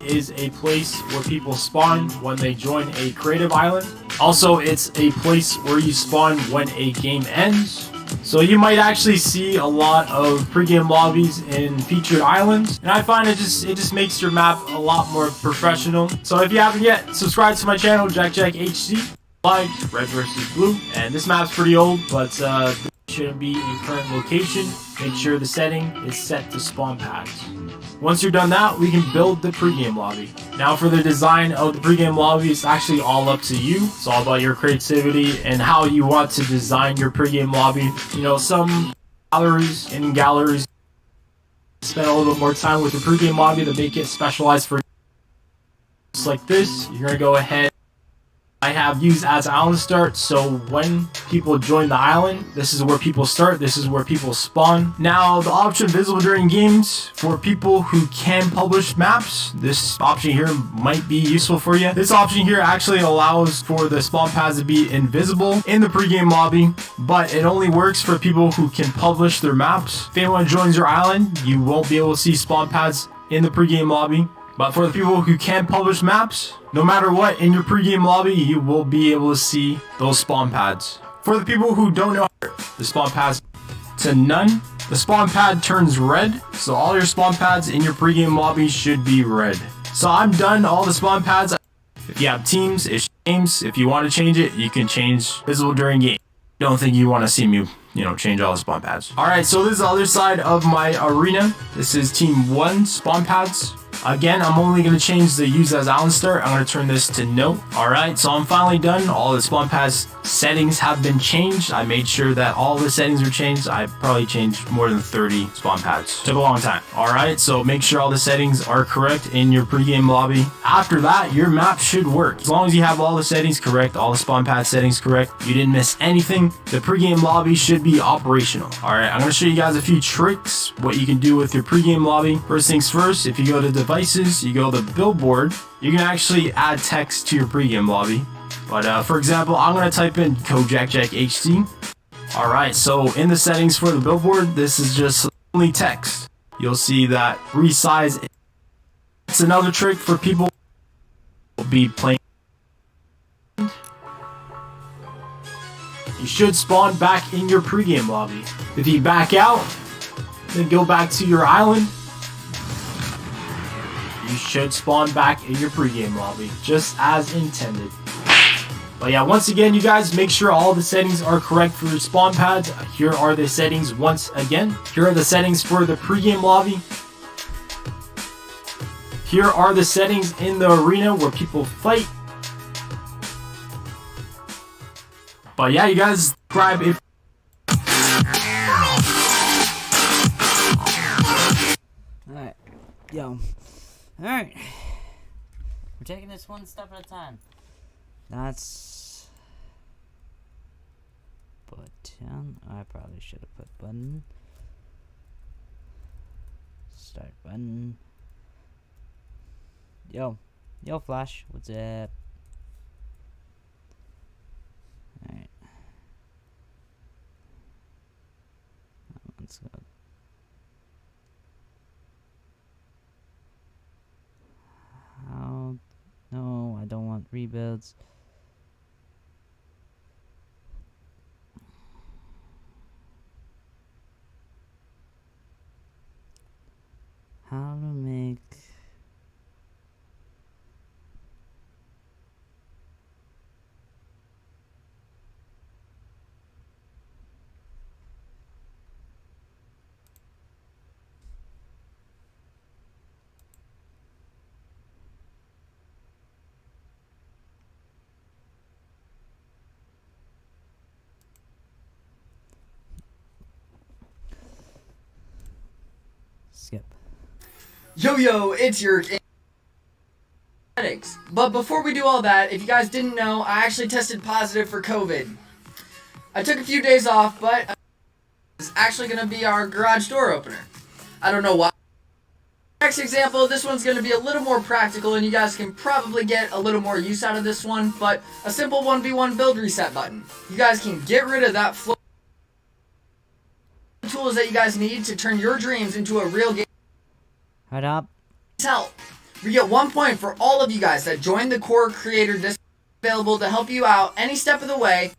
Is a place where people spawn when they join a creative island. Also, it's a place where you spawn when a game ends. So you might actually see a lot of pregame lobbies in featured islands, and I find it just makes your map a lot more professional. So if you haven't yet, subscribe to my channel, djyt. Like red versus blue, and this map's pretty old, but shouldn't be in current location. Make sure the setting is set to spawn pads. Once you're done that, we can build the pregame lobby. Now for the design of the pregame lobby, it's actually all up to you. It's all about your creativity and how you want to design your pregame lobby. You know, some galleries spend a little bit more time with the pregame lobby to make it specialized for just like this. You're gonna go ahead. I have used as island start, so when people join the island, this is where people start, this is where people spawn. Now, the option visible during games for people who can publish maps, this option here might be useful for you. This option here actually allows for the spawn pads to be invisible in the pregame lobby, but it only works for people who can publish their maps. If anyone joins your island, you won't be able to see spawn pads in the pregame lobby. But for the people who can publish maps, no matter what, in your pregame lobby, you will be able to see those spawn pads. For the people who don't know, the spawn pads to none, the spawn pad turns red, so all your spawn pads in your pregame lobby should be red. So I'm done all the spawn pads. If you have teams, if you want to change it, you can change visible during game. Don't think you want to see me, change all the spawn pads. Alright, so this is the other side of my arena. This is team 1 spawn pads. Again, I'm only going to change the use as island start. I'm going to turn this to no. Alright, so I'm finally done. All the spawn pads settings have been changed. I made sure that all the settings were changed. I probably changed more than 30 spawn pads. Took a long time. Alright, so make sure all the settings are correct in your pregame lobby. After that, your map should work. As long as you have all the settings correct, all the spawn pad settings correct, you didn't miss anything, the pregame lobby should be operational. Alright, I'm going to show you guys a few tricks, what you can do with your pregame lobby. First things first, if you go to devices, you go to billboard, you can actually add text to your pregame lobby. But for example, I'm going to type in CodeJackJackHD. Alright, so in the settings for the billboard, this is just only text. You'll see that resize. It's another trick for people who will be playing. You should spawn back in your pregame lobby. If you back out, then go back to your island. You should spawn back in your pregame lobby, just as intended. But yeah, once again, you guys, make sure all the settings are correct for your spawn pads. Here are the settings once again. Here are the settings for the pregame lobby. Here are the settings in the arena where people fight. But yeah, you guys, subscribe if... Alright, yo. Alright. We're taking this one step at a time. That's... button. I probably should have put button. Start button. Yo. Yo, Flash. What's up? Alright. Let's go. How? No, I don't want rebuilds. How to make... skip. Yo, it's your settings. But before we do all that, if you guys didn't know, I actually tested positive for COVID. I took a few days off, but it's actually going to be our garage door opener. I don't know why. Next example, this one's going to be a little more practical, and you guys can probably get a little more use out of this one, but a simple 1v1 build reset button. You guys can get rid of that flow. Tools that you guys need to turn your dreams into a real game. Hold up. Help. We get 1 point for all of you guys that joined the core creator Discord, available to help you out any step of the way.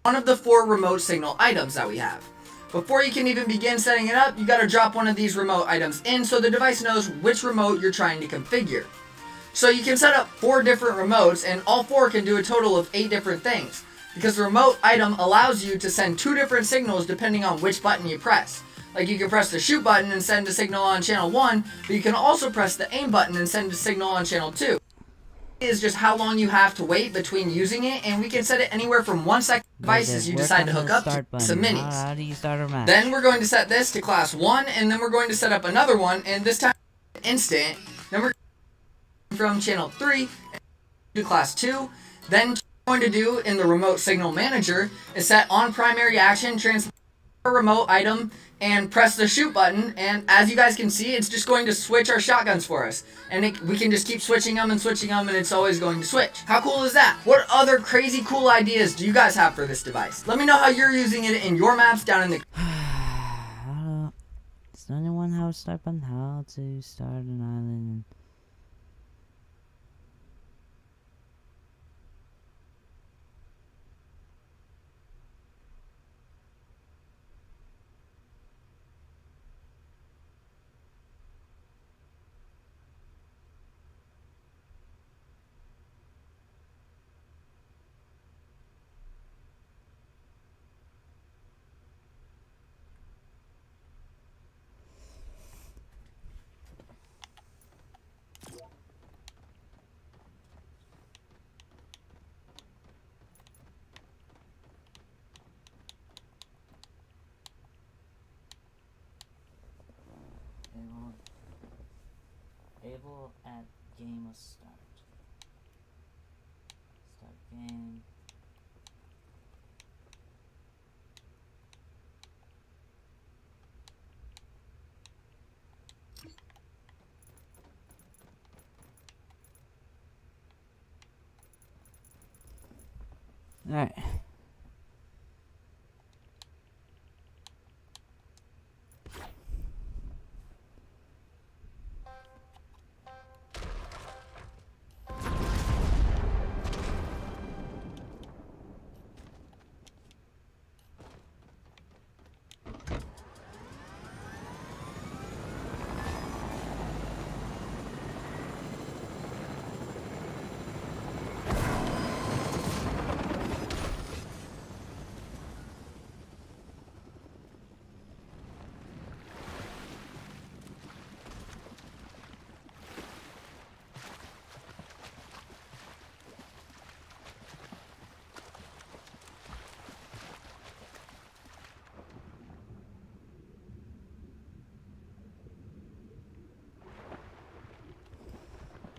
One of the 4 remote signal items that we have. Before you can even begin setting it up, you gotta drop one of these remote items in so the device knows which remote you're trying to configure. So you can set up 4 different remotes, and all 4 can do a total of 8 different things, because the remote item allows you to send 2 different signals depending on which button you press. Like, you can press the shoot button and send a signal on channel 1, but you can also press the aim button and send a signal on channel 2. Is just how long you have to wait between using it, and we can set it anywhere from 1 second devices you decide to hook up to some minis. How do you start a match? Then we're going to set this to class 1, and then we're going to set up another one, and this time instant. Then we're from channel 3 to class 2. Then what we're going to do in the remote signal manager is set on primary action, transfer a remote item, and press the shoot button, and as you guys can see, it's just going to switch our shotguns for us. And we can just keep switching them, and it's always going to switch. How cool is that? What other crazy cool ideas do you guys have for this device? Let me know how you're using it in your maps down in the... Does anyone have a start on how to start an island? able at game will start. Start game. Alright.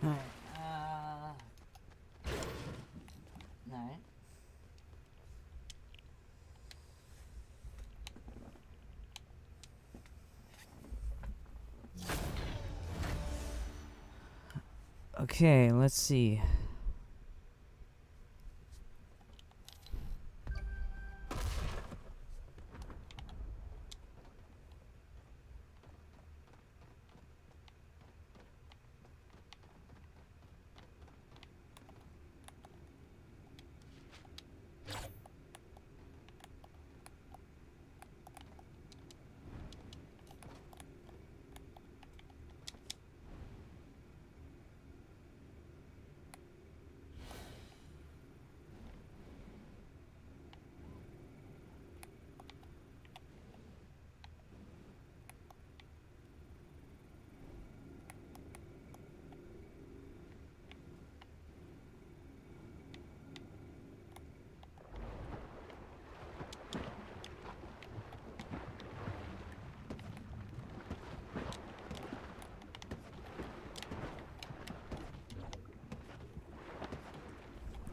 Alright, alright. Okay, let's see.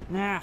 Nah.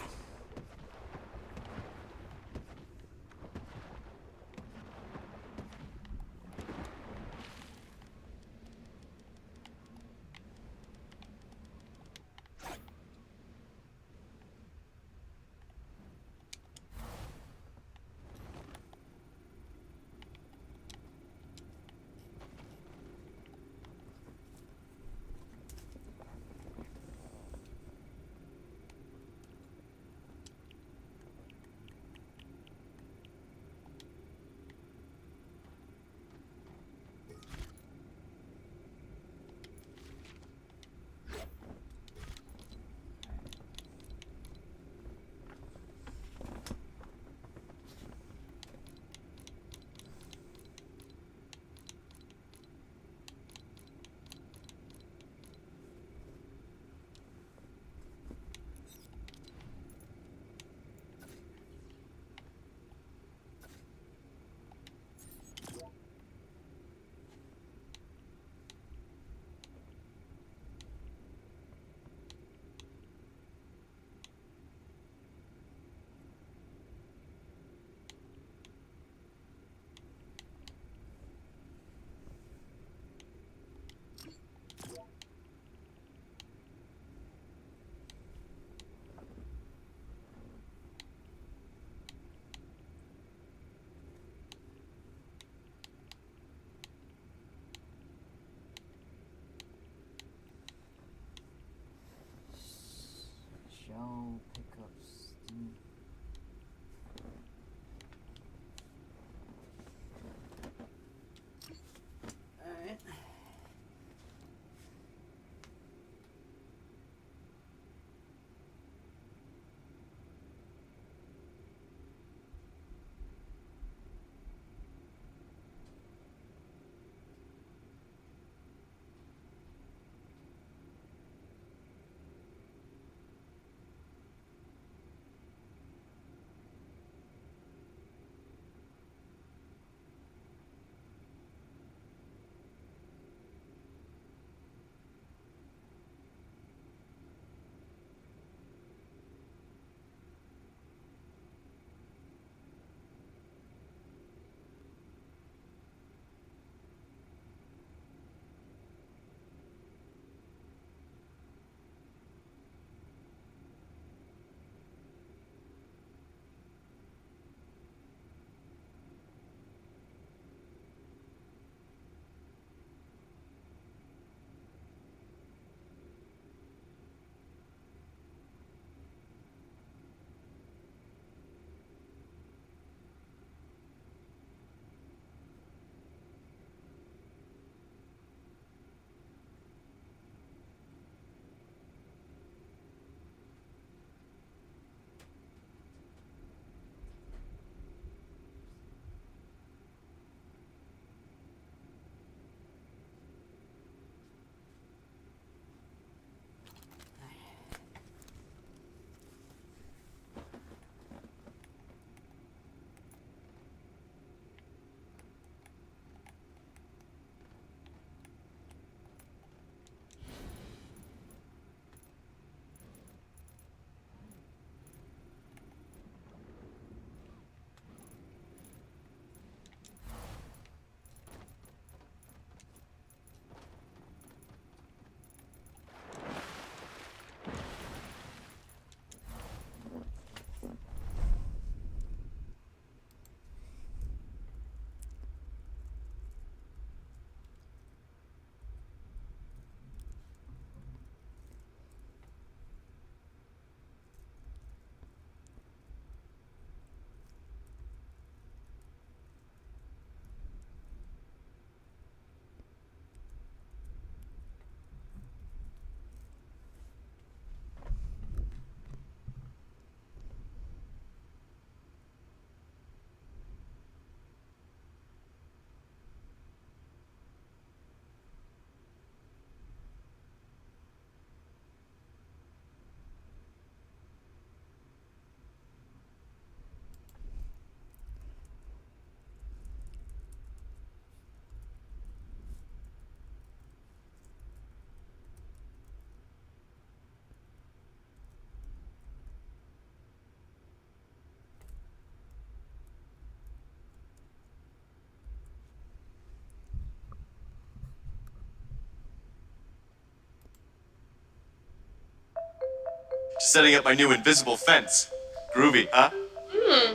Just setting up my new invisible fence. Groovy, huh?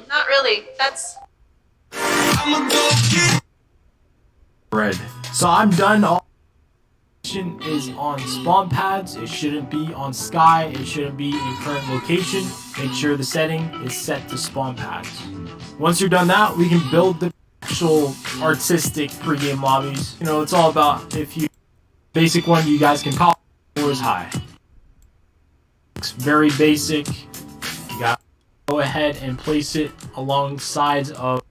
Not really. That's Red. So I'm done. All is on spawn pads. It shouldn't be on sky. It shouldn't be in current location. Make sure the setting is set to spawn pads. Once you're done that, we can build the actual artistic pregame lobbies. You know, it's all about if you basic one you guys can pop or is high. It's very basic. You gotta go ahead and place it along sides of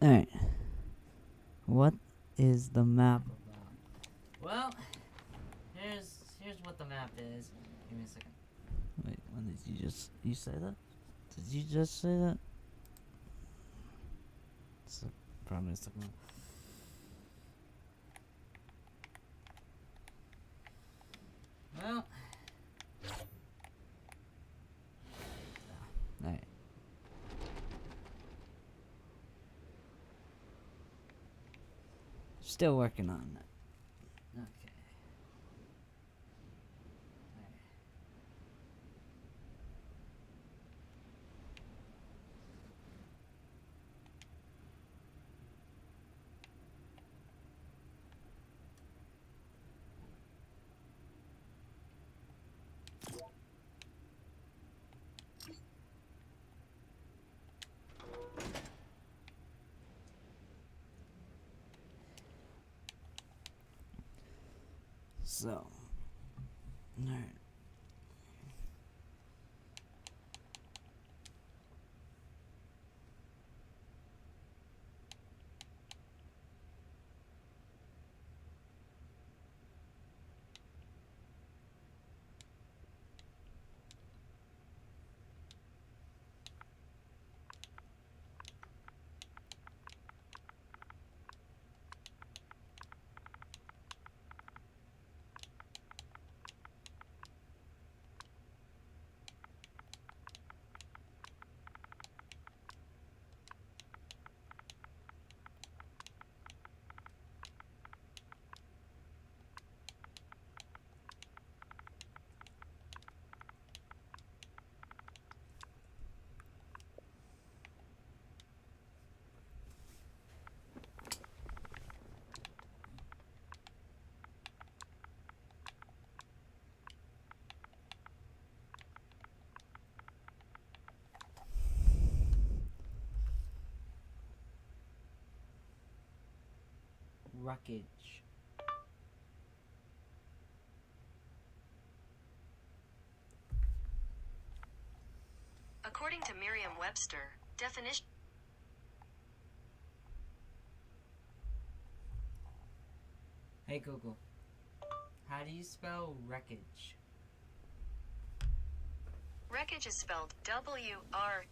Alright. What is the map about? Well, here's what the map is. Give me a second. Wait, when did you say that? Did you just say that? It's probably a second. Well. Alright. Still working on it. Okay. So, alright. Wreckage. According to Merriam-Webster, definition. Hey Google, how do you spell wreckage? Wreckage is spelled W-R-E-C-K-A-G-E.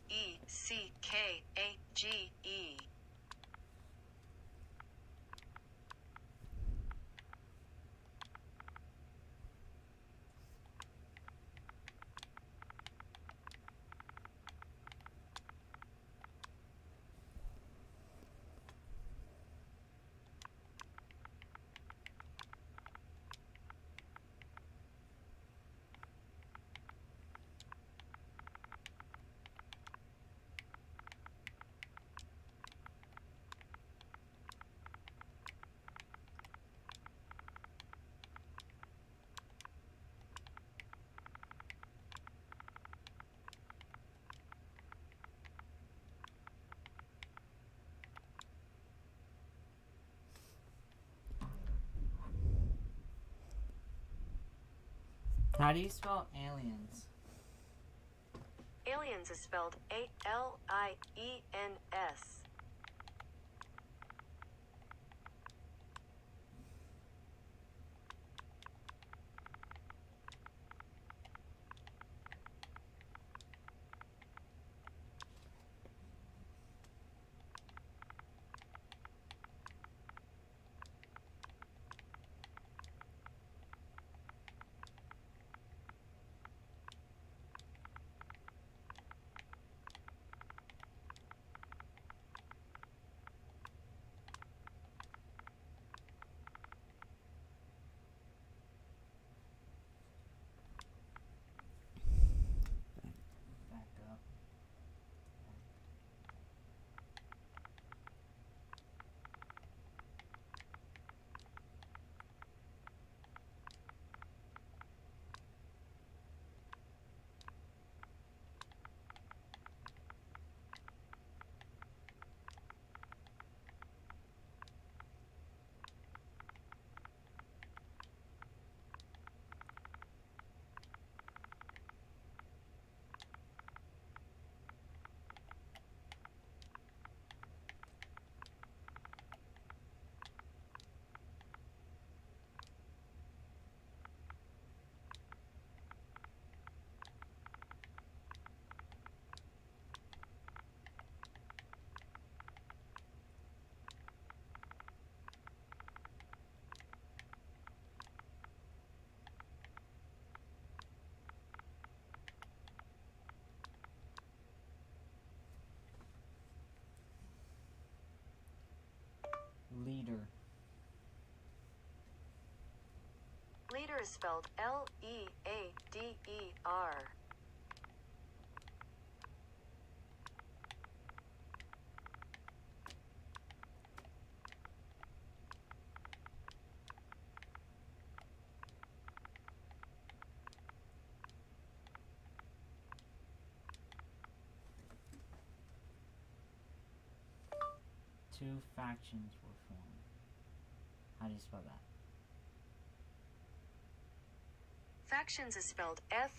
How do you spell aliens? Aliens is spelled A-L-I-E-N-S. is spelled Leader. Two factions were formed. How do you spell that? Factions is spelled Factions.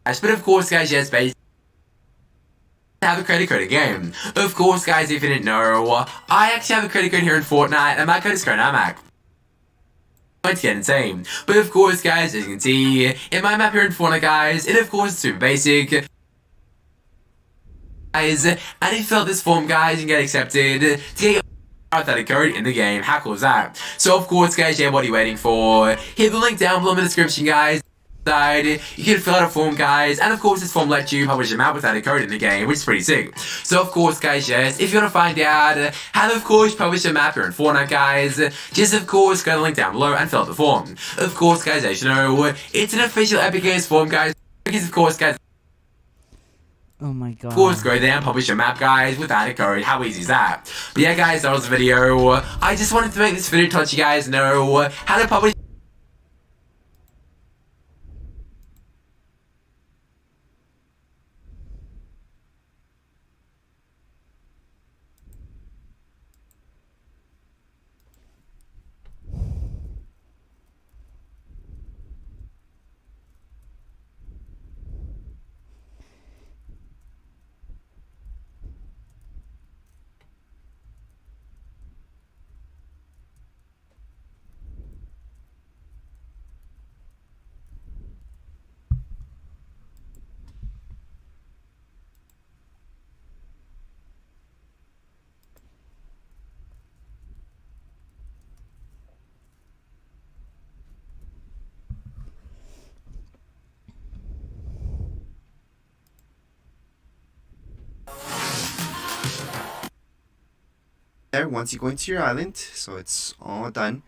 But of course, guys, yes, basically have a credit code again. Of course, guys, if you didn't know, I actually have a credit code here in Fortnite, and my code is CONAMAC. It's getting insane. But of course, guys, as you can see, in my map here in Fortnite, guys, it of course is super basic. Guys, and if you fill out this form, guys, you can get accepted to get authentic code in the game. How cool is that? So of course, guys, yeah, what are you waiting for? Hit the link down below in the description, guys. You can fill out a form, guys, and of course this form lets you publish a map without a code in the game, which is pretty sick. So of course, guys, yes, if you want to find out how to of course publish a map here in Fortnite, guys, just of course go to the link down below and fill out the form. Of course, guys, as you know, it's an official Epic Games form, guys, because of course, guys, oh my god. of course, go there and publish a map, guys, without a code. How easy is that? But yeah, guys, that was the video. I just wanted to make this video to let you guys know how to publish there once you go into your island, so it's all done.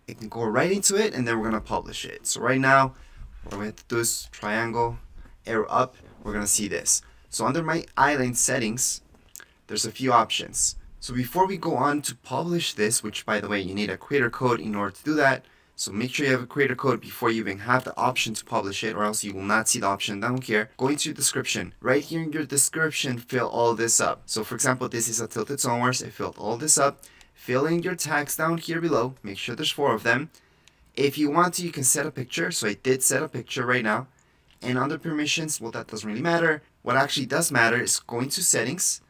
It can go right into it, and then we're gonna publish it. So right now, what we have to do is triangle, arrow up. We're gonna see this. So under my island settings, there's a few options. So before we go on to publish this, which by the way, you need a creator code in order to do that. So make sure you have a creator code before you even have the option to publish it, or else you will not see the option down here. Go into your description. Right here in your description, fill all this up. So for example, this is a Tilted Zone Wars. I filled all this up. Fill in your tags down here below. Make sure there's 4 of them. If you want to, you can set a picture. So I did set a picture right now. And under permissions, well, that doesn't really matter. What actually does matter is go into settings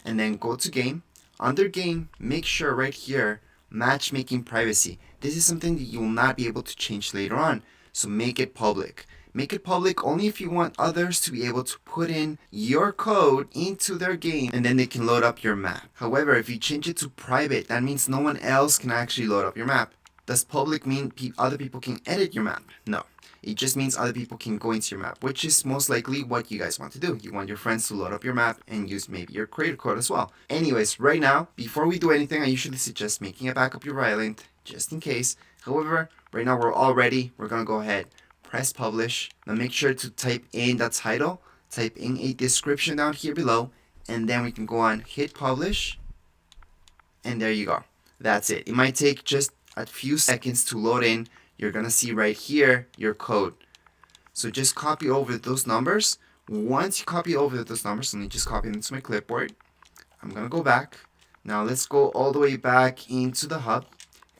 and then go to game. Under game, make sure right here, matchmaking privacy. This is something that you will not be able to change later on. So make it public. Make it public only if you want others to be able to put in your code into their game, and then they can load up your map. However, if you change it to private, that means no one else can actually load up your map. Does public mean other people can edit your map? No. It just means other people can go into your map, which is most likely what you guys want to do. You want your friends to load up your map and use maybe your creator code as well. Anyways, right now, before we do anything, I usually suggest making a backup of your island, just in case. However, right now we're all ready. We're going to go ahead, press publish. Now make sure to type in the title, type in a description down here below, and then we can go on, hit publish, and there you go. That's it. It might take just a few seconds to load in. You're going to see right here your code. So just copy over those numbers. Once you copy over those numbers, let me just copy them into my clipboard. I'm going to go back. Now let's go all the way back into the hub.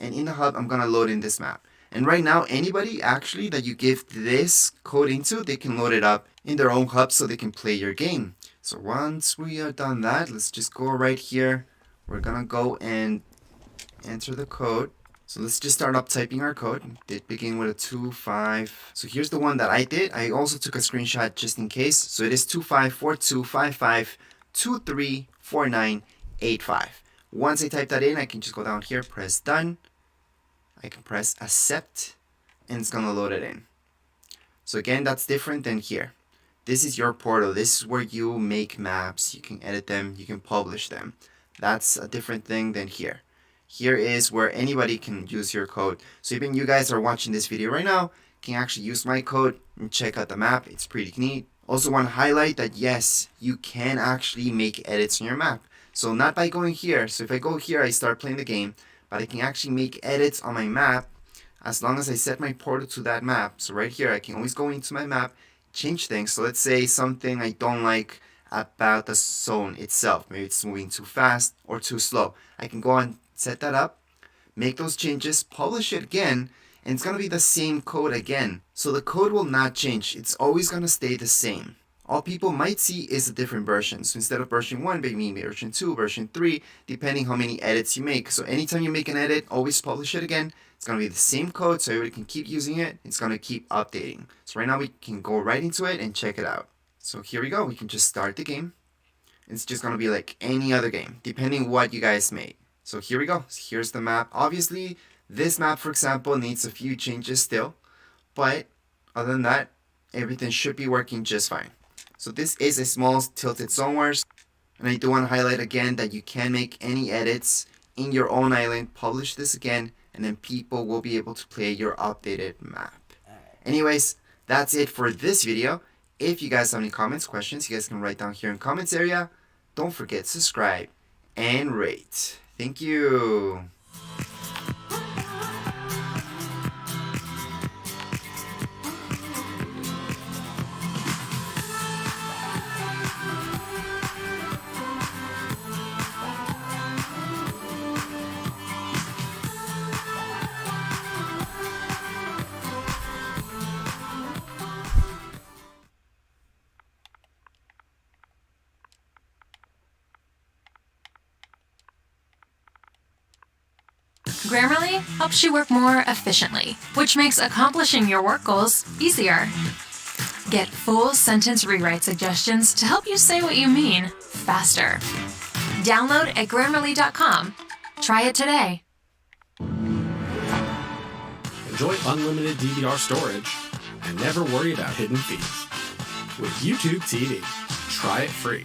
And in the hub, I'm going to load in this map. And right now, anybody actually that you give this code into, they can load it up in their own hub so they can play your game. So once we are done that, let's just go right here. We're going to go and enter the code. So let's just start up typing our code. Did begin with a 25. So here's the one that I did. I also took a screenshot just in case. So it is 254255234985. Once I type that in, I can just go down here, press done. I can press accept, and it's gonna load it in. So again, that's different than here. This is your portal. This is where you make maps. You can edit them. You can publish them. That's a different thing than here. Here is where anybody can use your code. So even you guys are watching this video right now can actually use my code and check out the map. It's pretty neat. Also want to highlight that yes, you can actually make edits on your map. So not by going here. So if I go here, I start playing the game, but I can actually make edits on my map as long as I set my portal to that map. So right here, I can always go into my map, change things. So let's say something I don't like about the zone itself. Maybe it's moving too fast or too slow. I can go on, set that up, make those changes, publish it again, and it's going to be the same code again. So the code will not change. It's always going to stay the same. All people might see is a different version. So instead of version 1, maybe version 2, version 3, depending how many edits you make. So anytime you make an edit, always publish it again. It's going to be the same code so everybody can keep using it. It's going to keep updating. So right now we can go right into it and check it out. So here we go. We can just start the game. It's just going to be like any other game, depending what you guys made. So here we go. Here's the map. Obviously, this map, for example, needs a few changes still. But other than that, everything should be working just fine. So this is a small tilted somewhere. And I do want to highlight again that you can make any edits in your own island, publish this again, and then people will be able to play your updated map. Anyways, that's it for this video. If you guys have any comments, questions, you guys can write down here in the comments area. Don't forget to subscribe and rate. Thank you. Grammarly helps you work more efficiently, which makes accomplishing your work goals easier. Get full sentence rewrite suggestions to help you say what you mean faster. Download at Grammarly.com. Try it today. Enjoy unlimited DVR storage and never worry about hidden fees. With YouTube TV, try it free.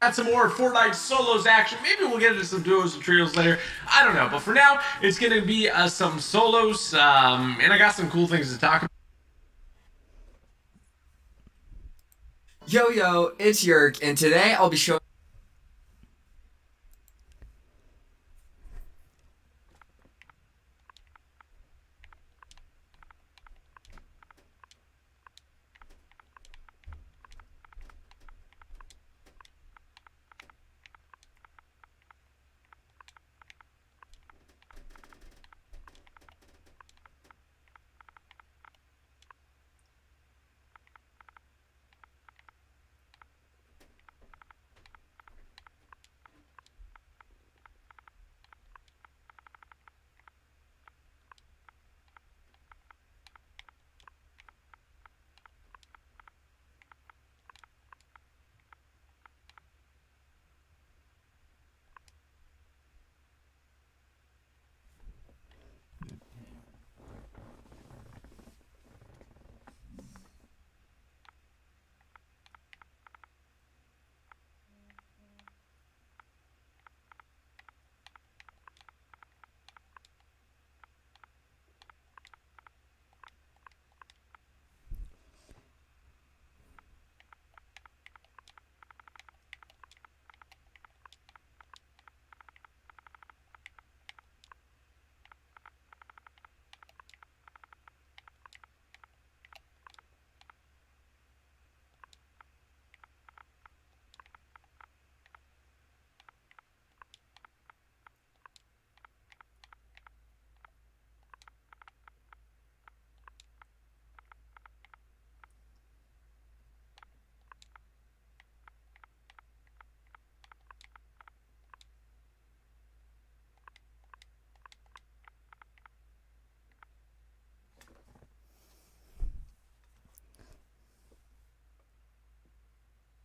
Got some more Fortnite solos action. Maybe we'll get into some duos and trios later. I don't know. But for now, it's going to be some solos. And I got some cool things to talk about. Yo, it's Yerk, and today I'll be showing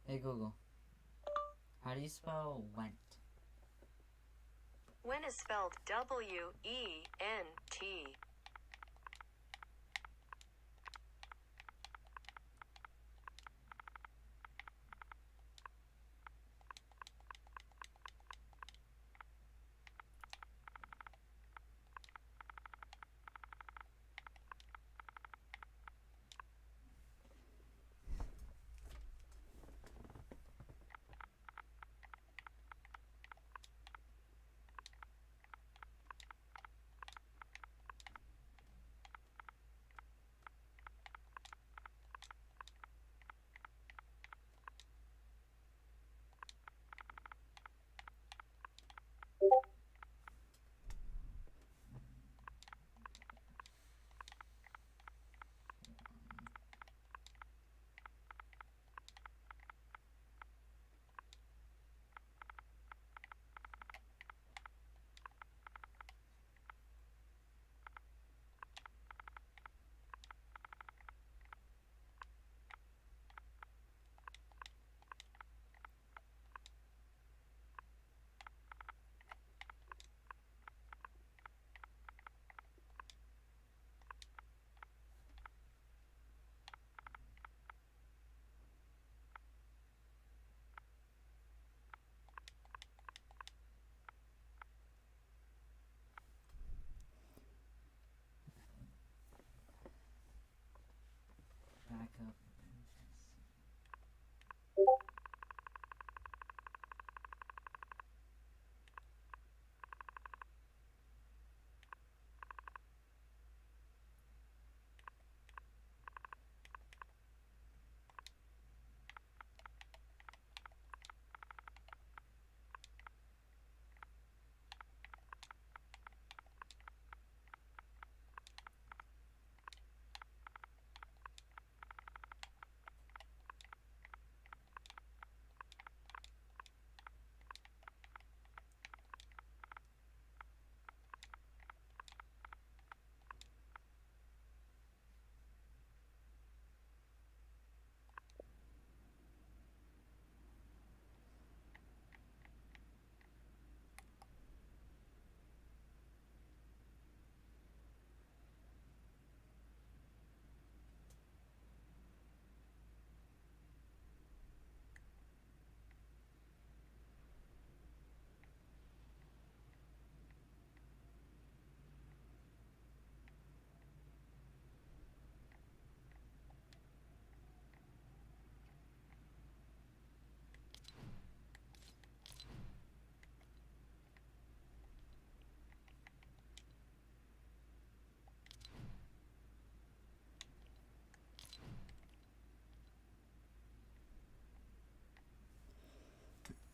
Hey Google, how do you spell went? When is spelled W-E-N-T. up.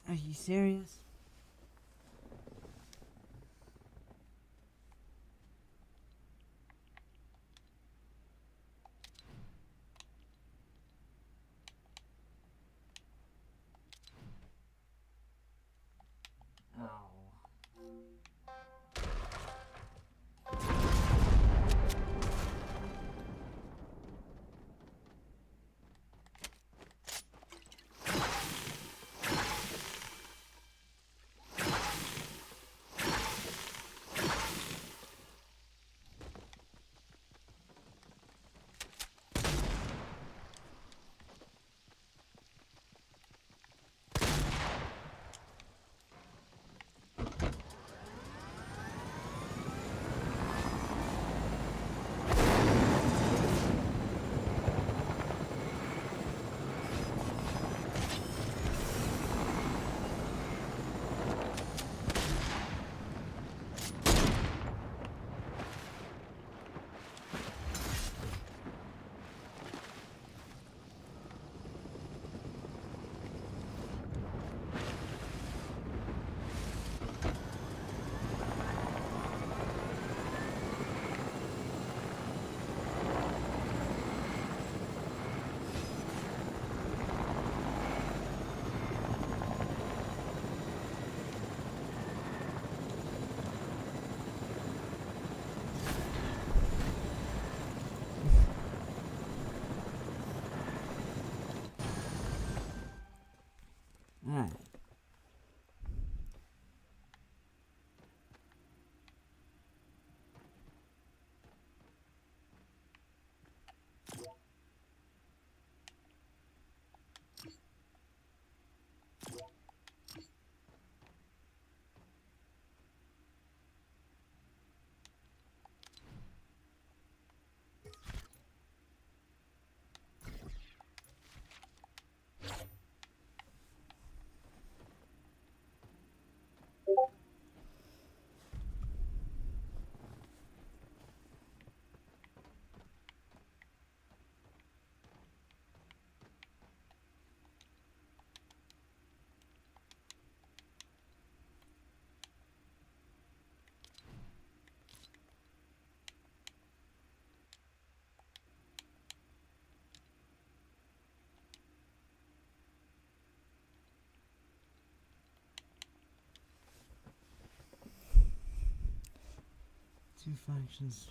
Are you serious? Alright. Two functions.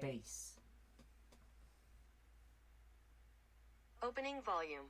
Bass. Opening volume.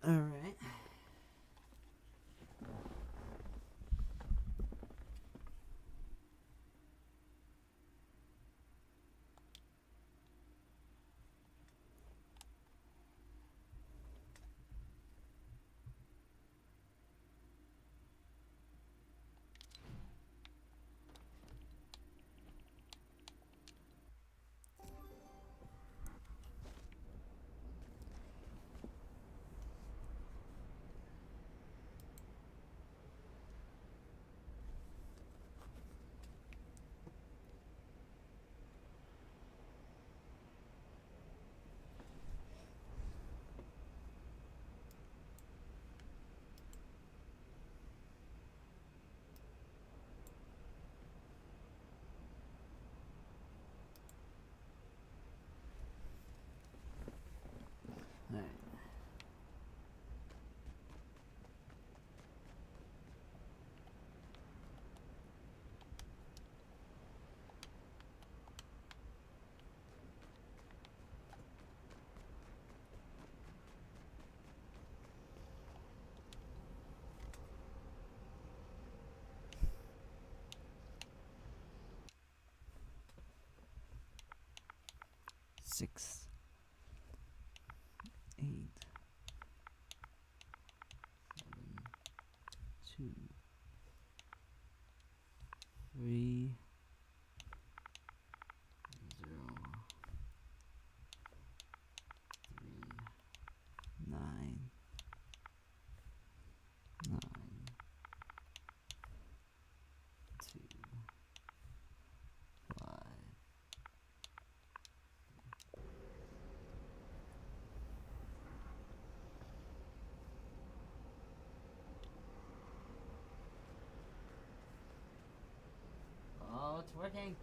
Alright. Alright. Six, 8, 7, 2, 3, 0, 3, 9, 9, 2, 5. Oh, it's working.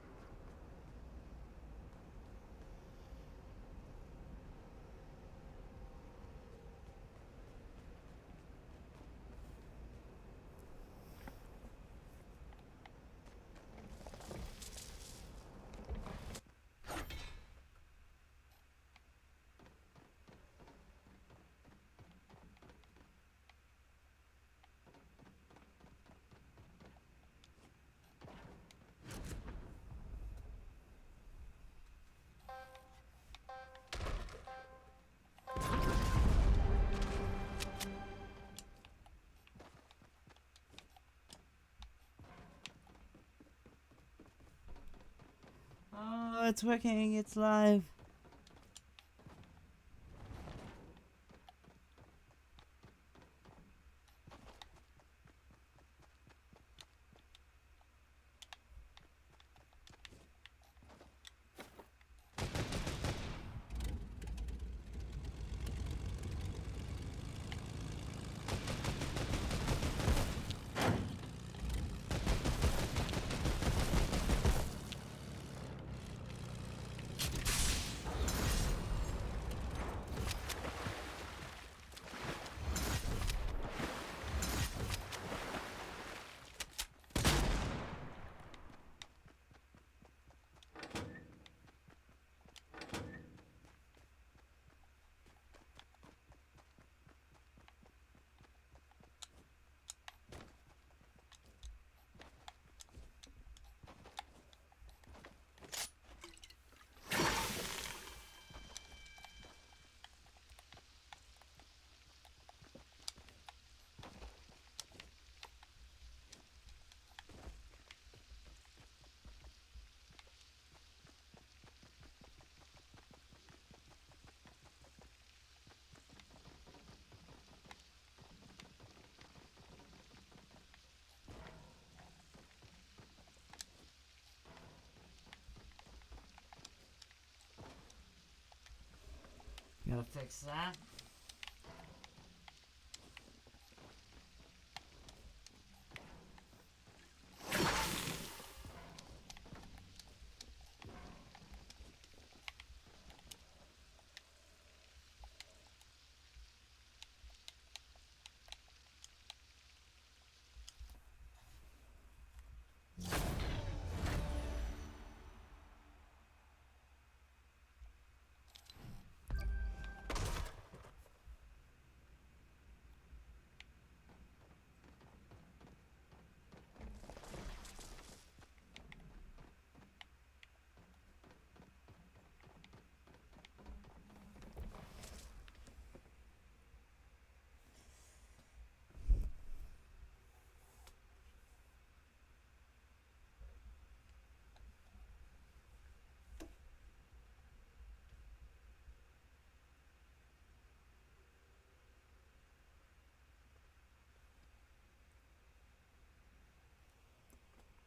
Oh, it's working. It's live. Gotta fix that.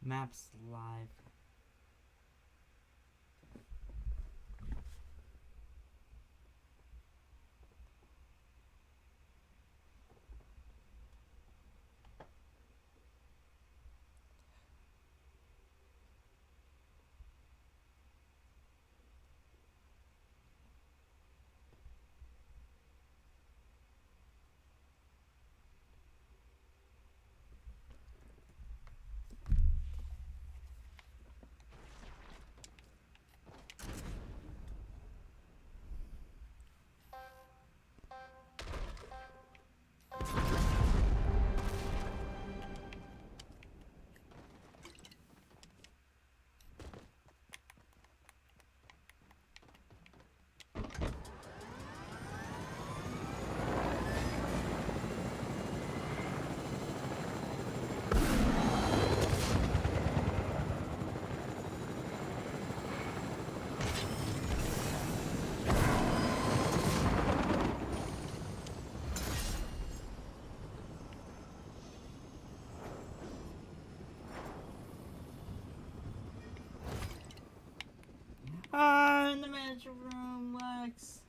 Maps live. Ah, in the manager room, Lex.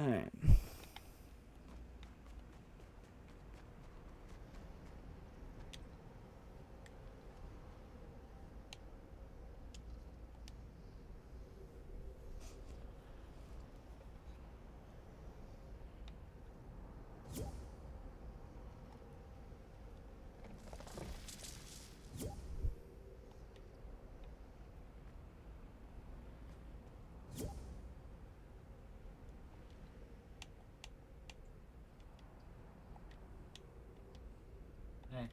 Alright. Hey.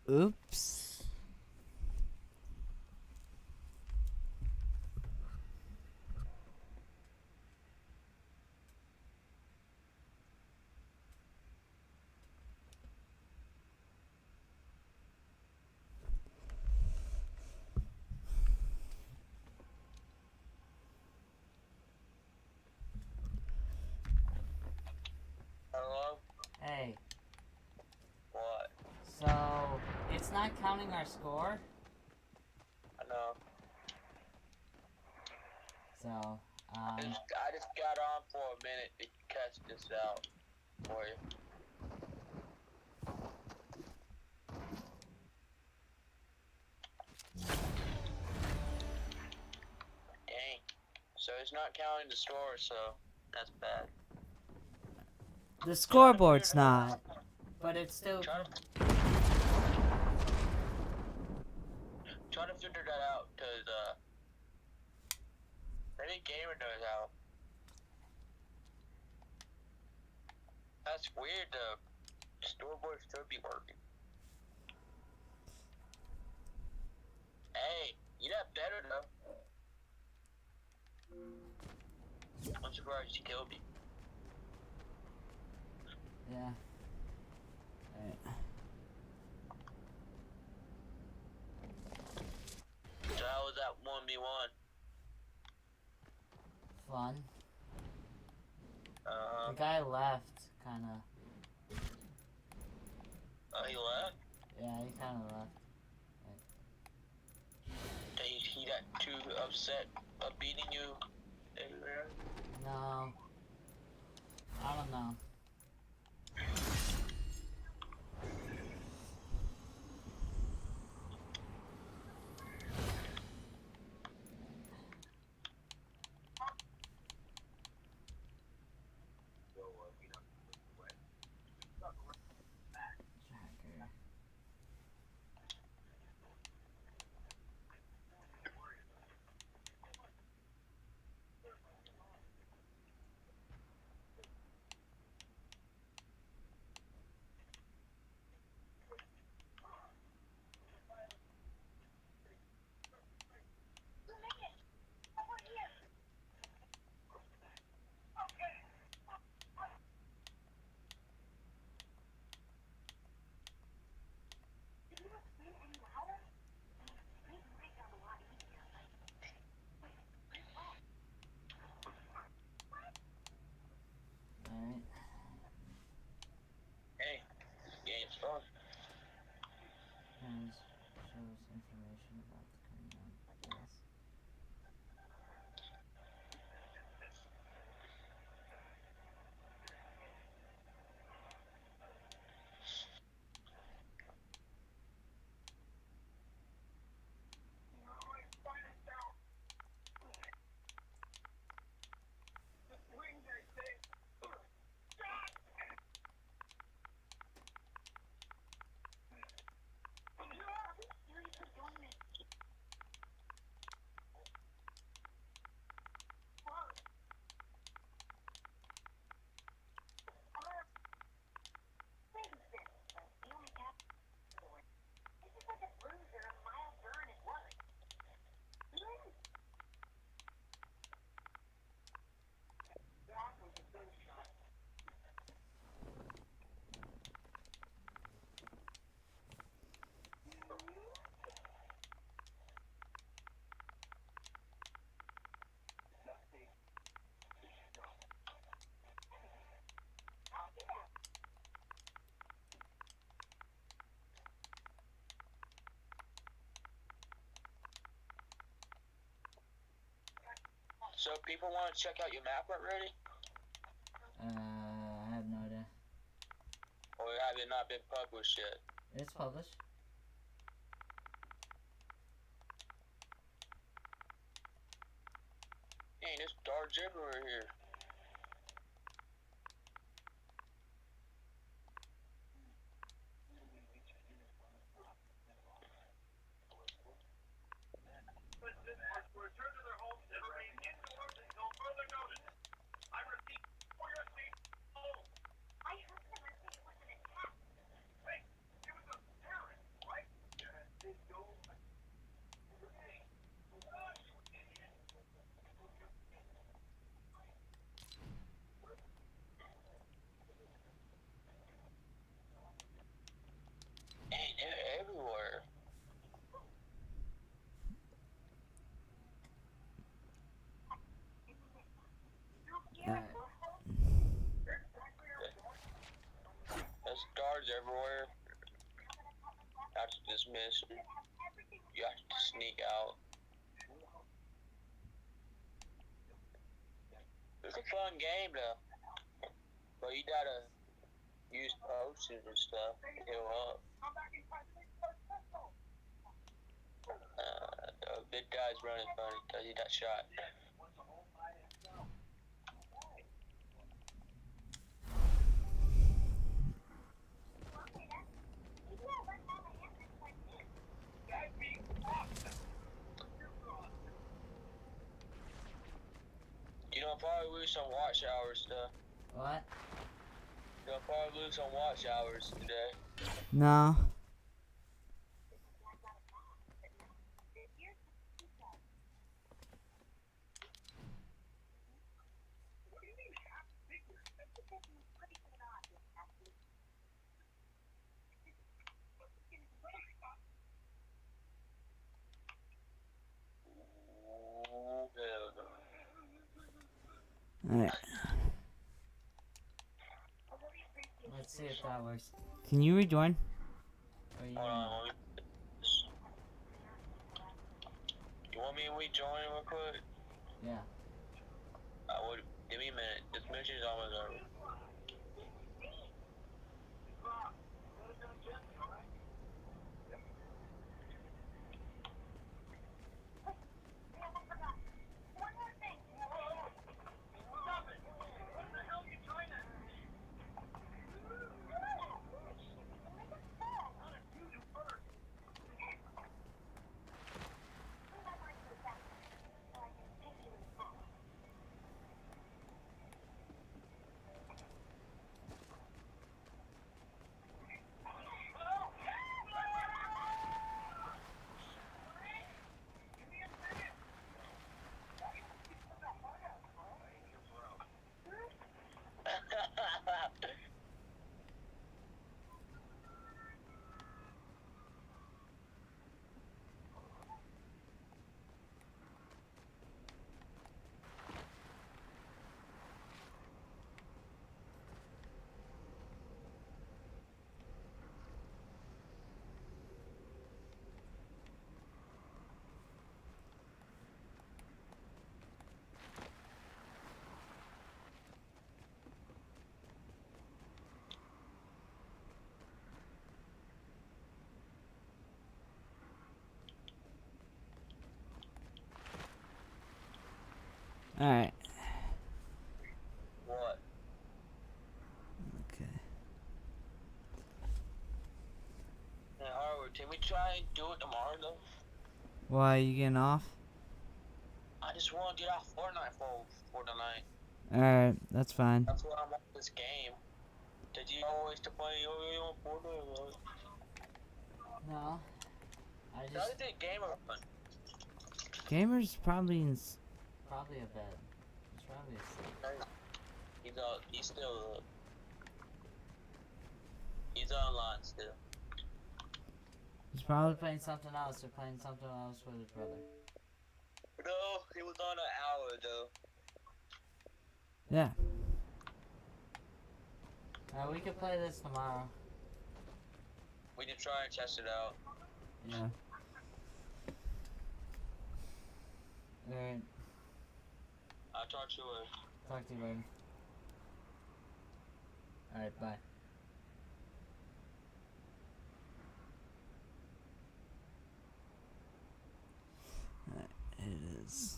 Oops. Hello? Hey. What? So, it's not counting our score? I know. So, I just got on for a minute to catch this out for you. Dang. So it's not counting the score, so that's bad. The scoreboard's not. But it's still... Try to figure that out, cause any gamer knows how. That's weird, the scoreboard should be working. Hey, you got better though. I'm surprised you killed me. Yeah. Alright. So how was that 1v1? Fun. The guy left, kinda. Oh, he left? Yeah, he kinda left. He got too upset of beating you everywhere? No. I don't know. Tracker. Alright. Hey, this game's fun. Here's shows information about the current device. So people want to check out your map already? I have no idea. Or have it not been published yet? It's published. Dang, there's darts everywhere here. Dang, they're everywhere. Alright. There's guards everywhere. After this mission, you have to sneak out. It's a fun game though, but you gotta use potions and stuff to heal up. The big guy's running funny because he got shot. You don't probably lose some watch hours stuff. What? You'll probably lose some watch hours today. No. Alright. Let's see if that works. Can you rejoin? Hold on, you want me to rejoin real quick? Yeah. I would. Give me a minute. This mission's almost over. Alright. What? Okay. Hey, Harvard, can we try and do it tomorrow though? Why are you getting off? I just want to get off Fortnite for tonight. Alright, that's fine. That's why I'm on this game. Did you always to play on Fortnite? No. I How just did the gamer run? Gamer's probably in. probably a bed. It's probably asleep. He's still he's online still. He's probably Playing something else or playing something else with his brother. No, he was on an hour though. Yeah. We could play this tomorrow. We can try and test it out. Yeah. Alright. I'll talk to you later. Talk to you later. Alright, bye. It is.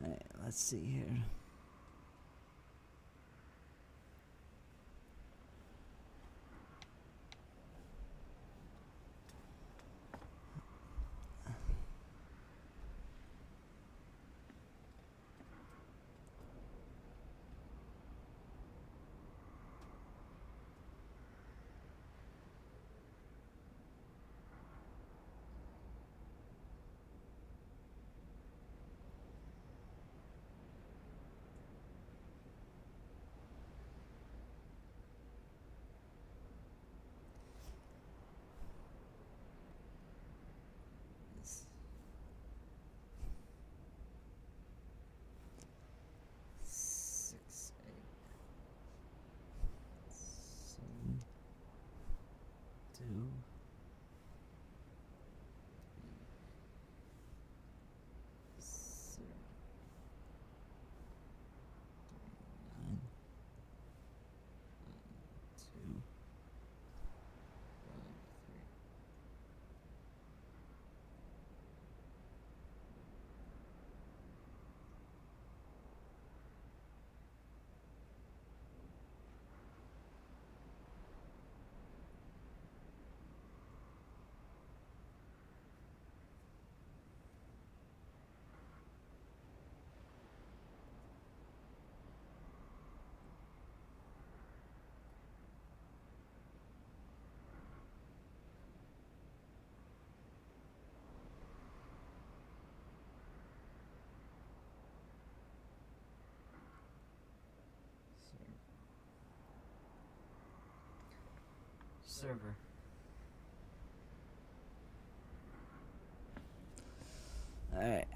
Alright, let's see here. Server. Alright.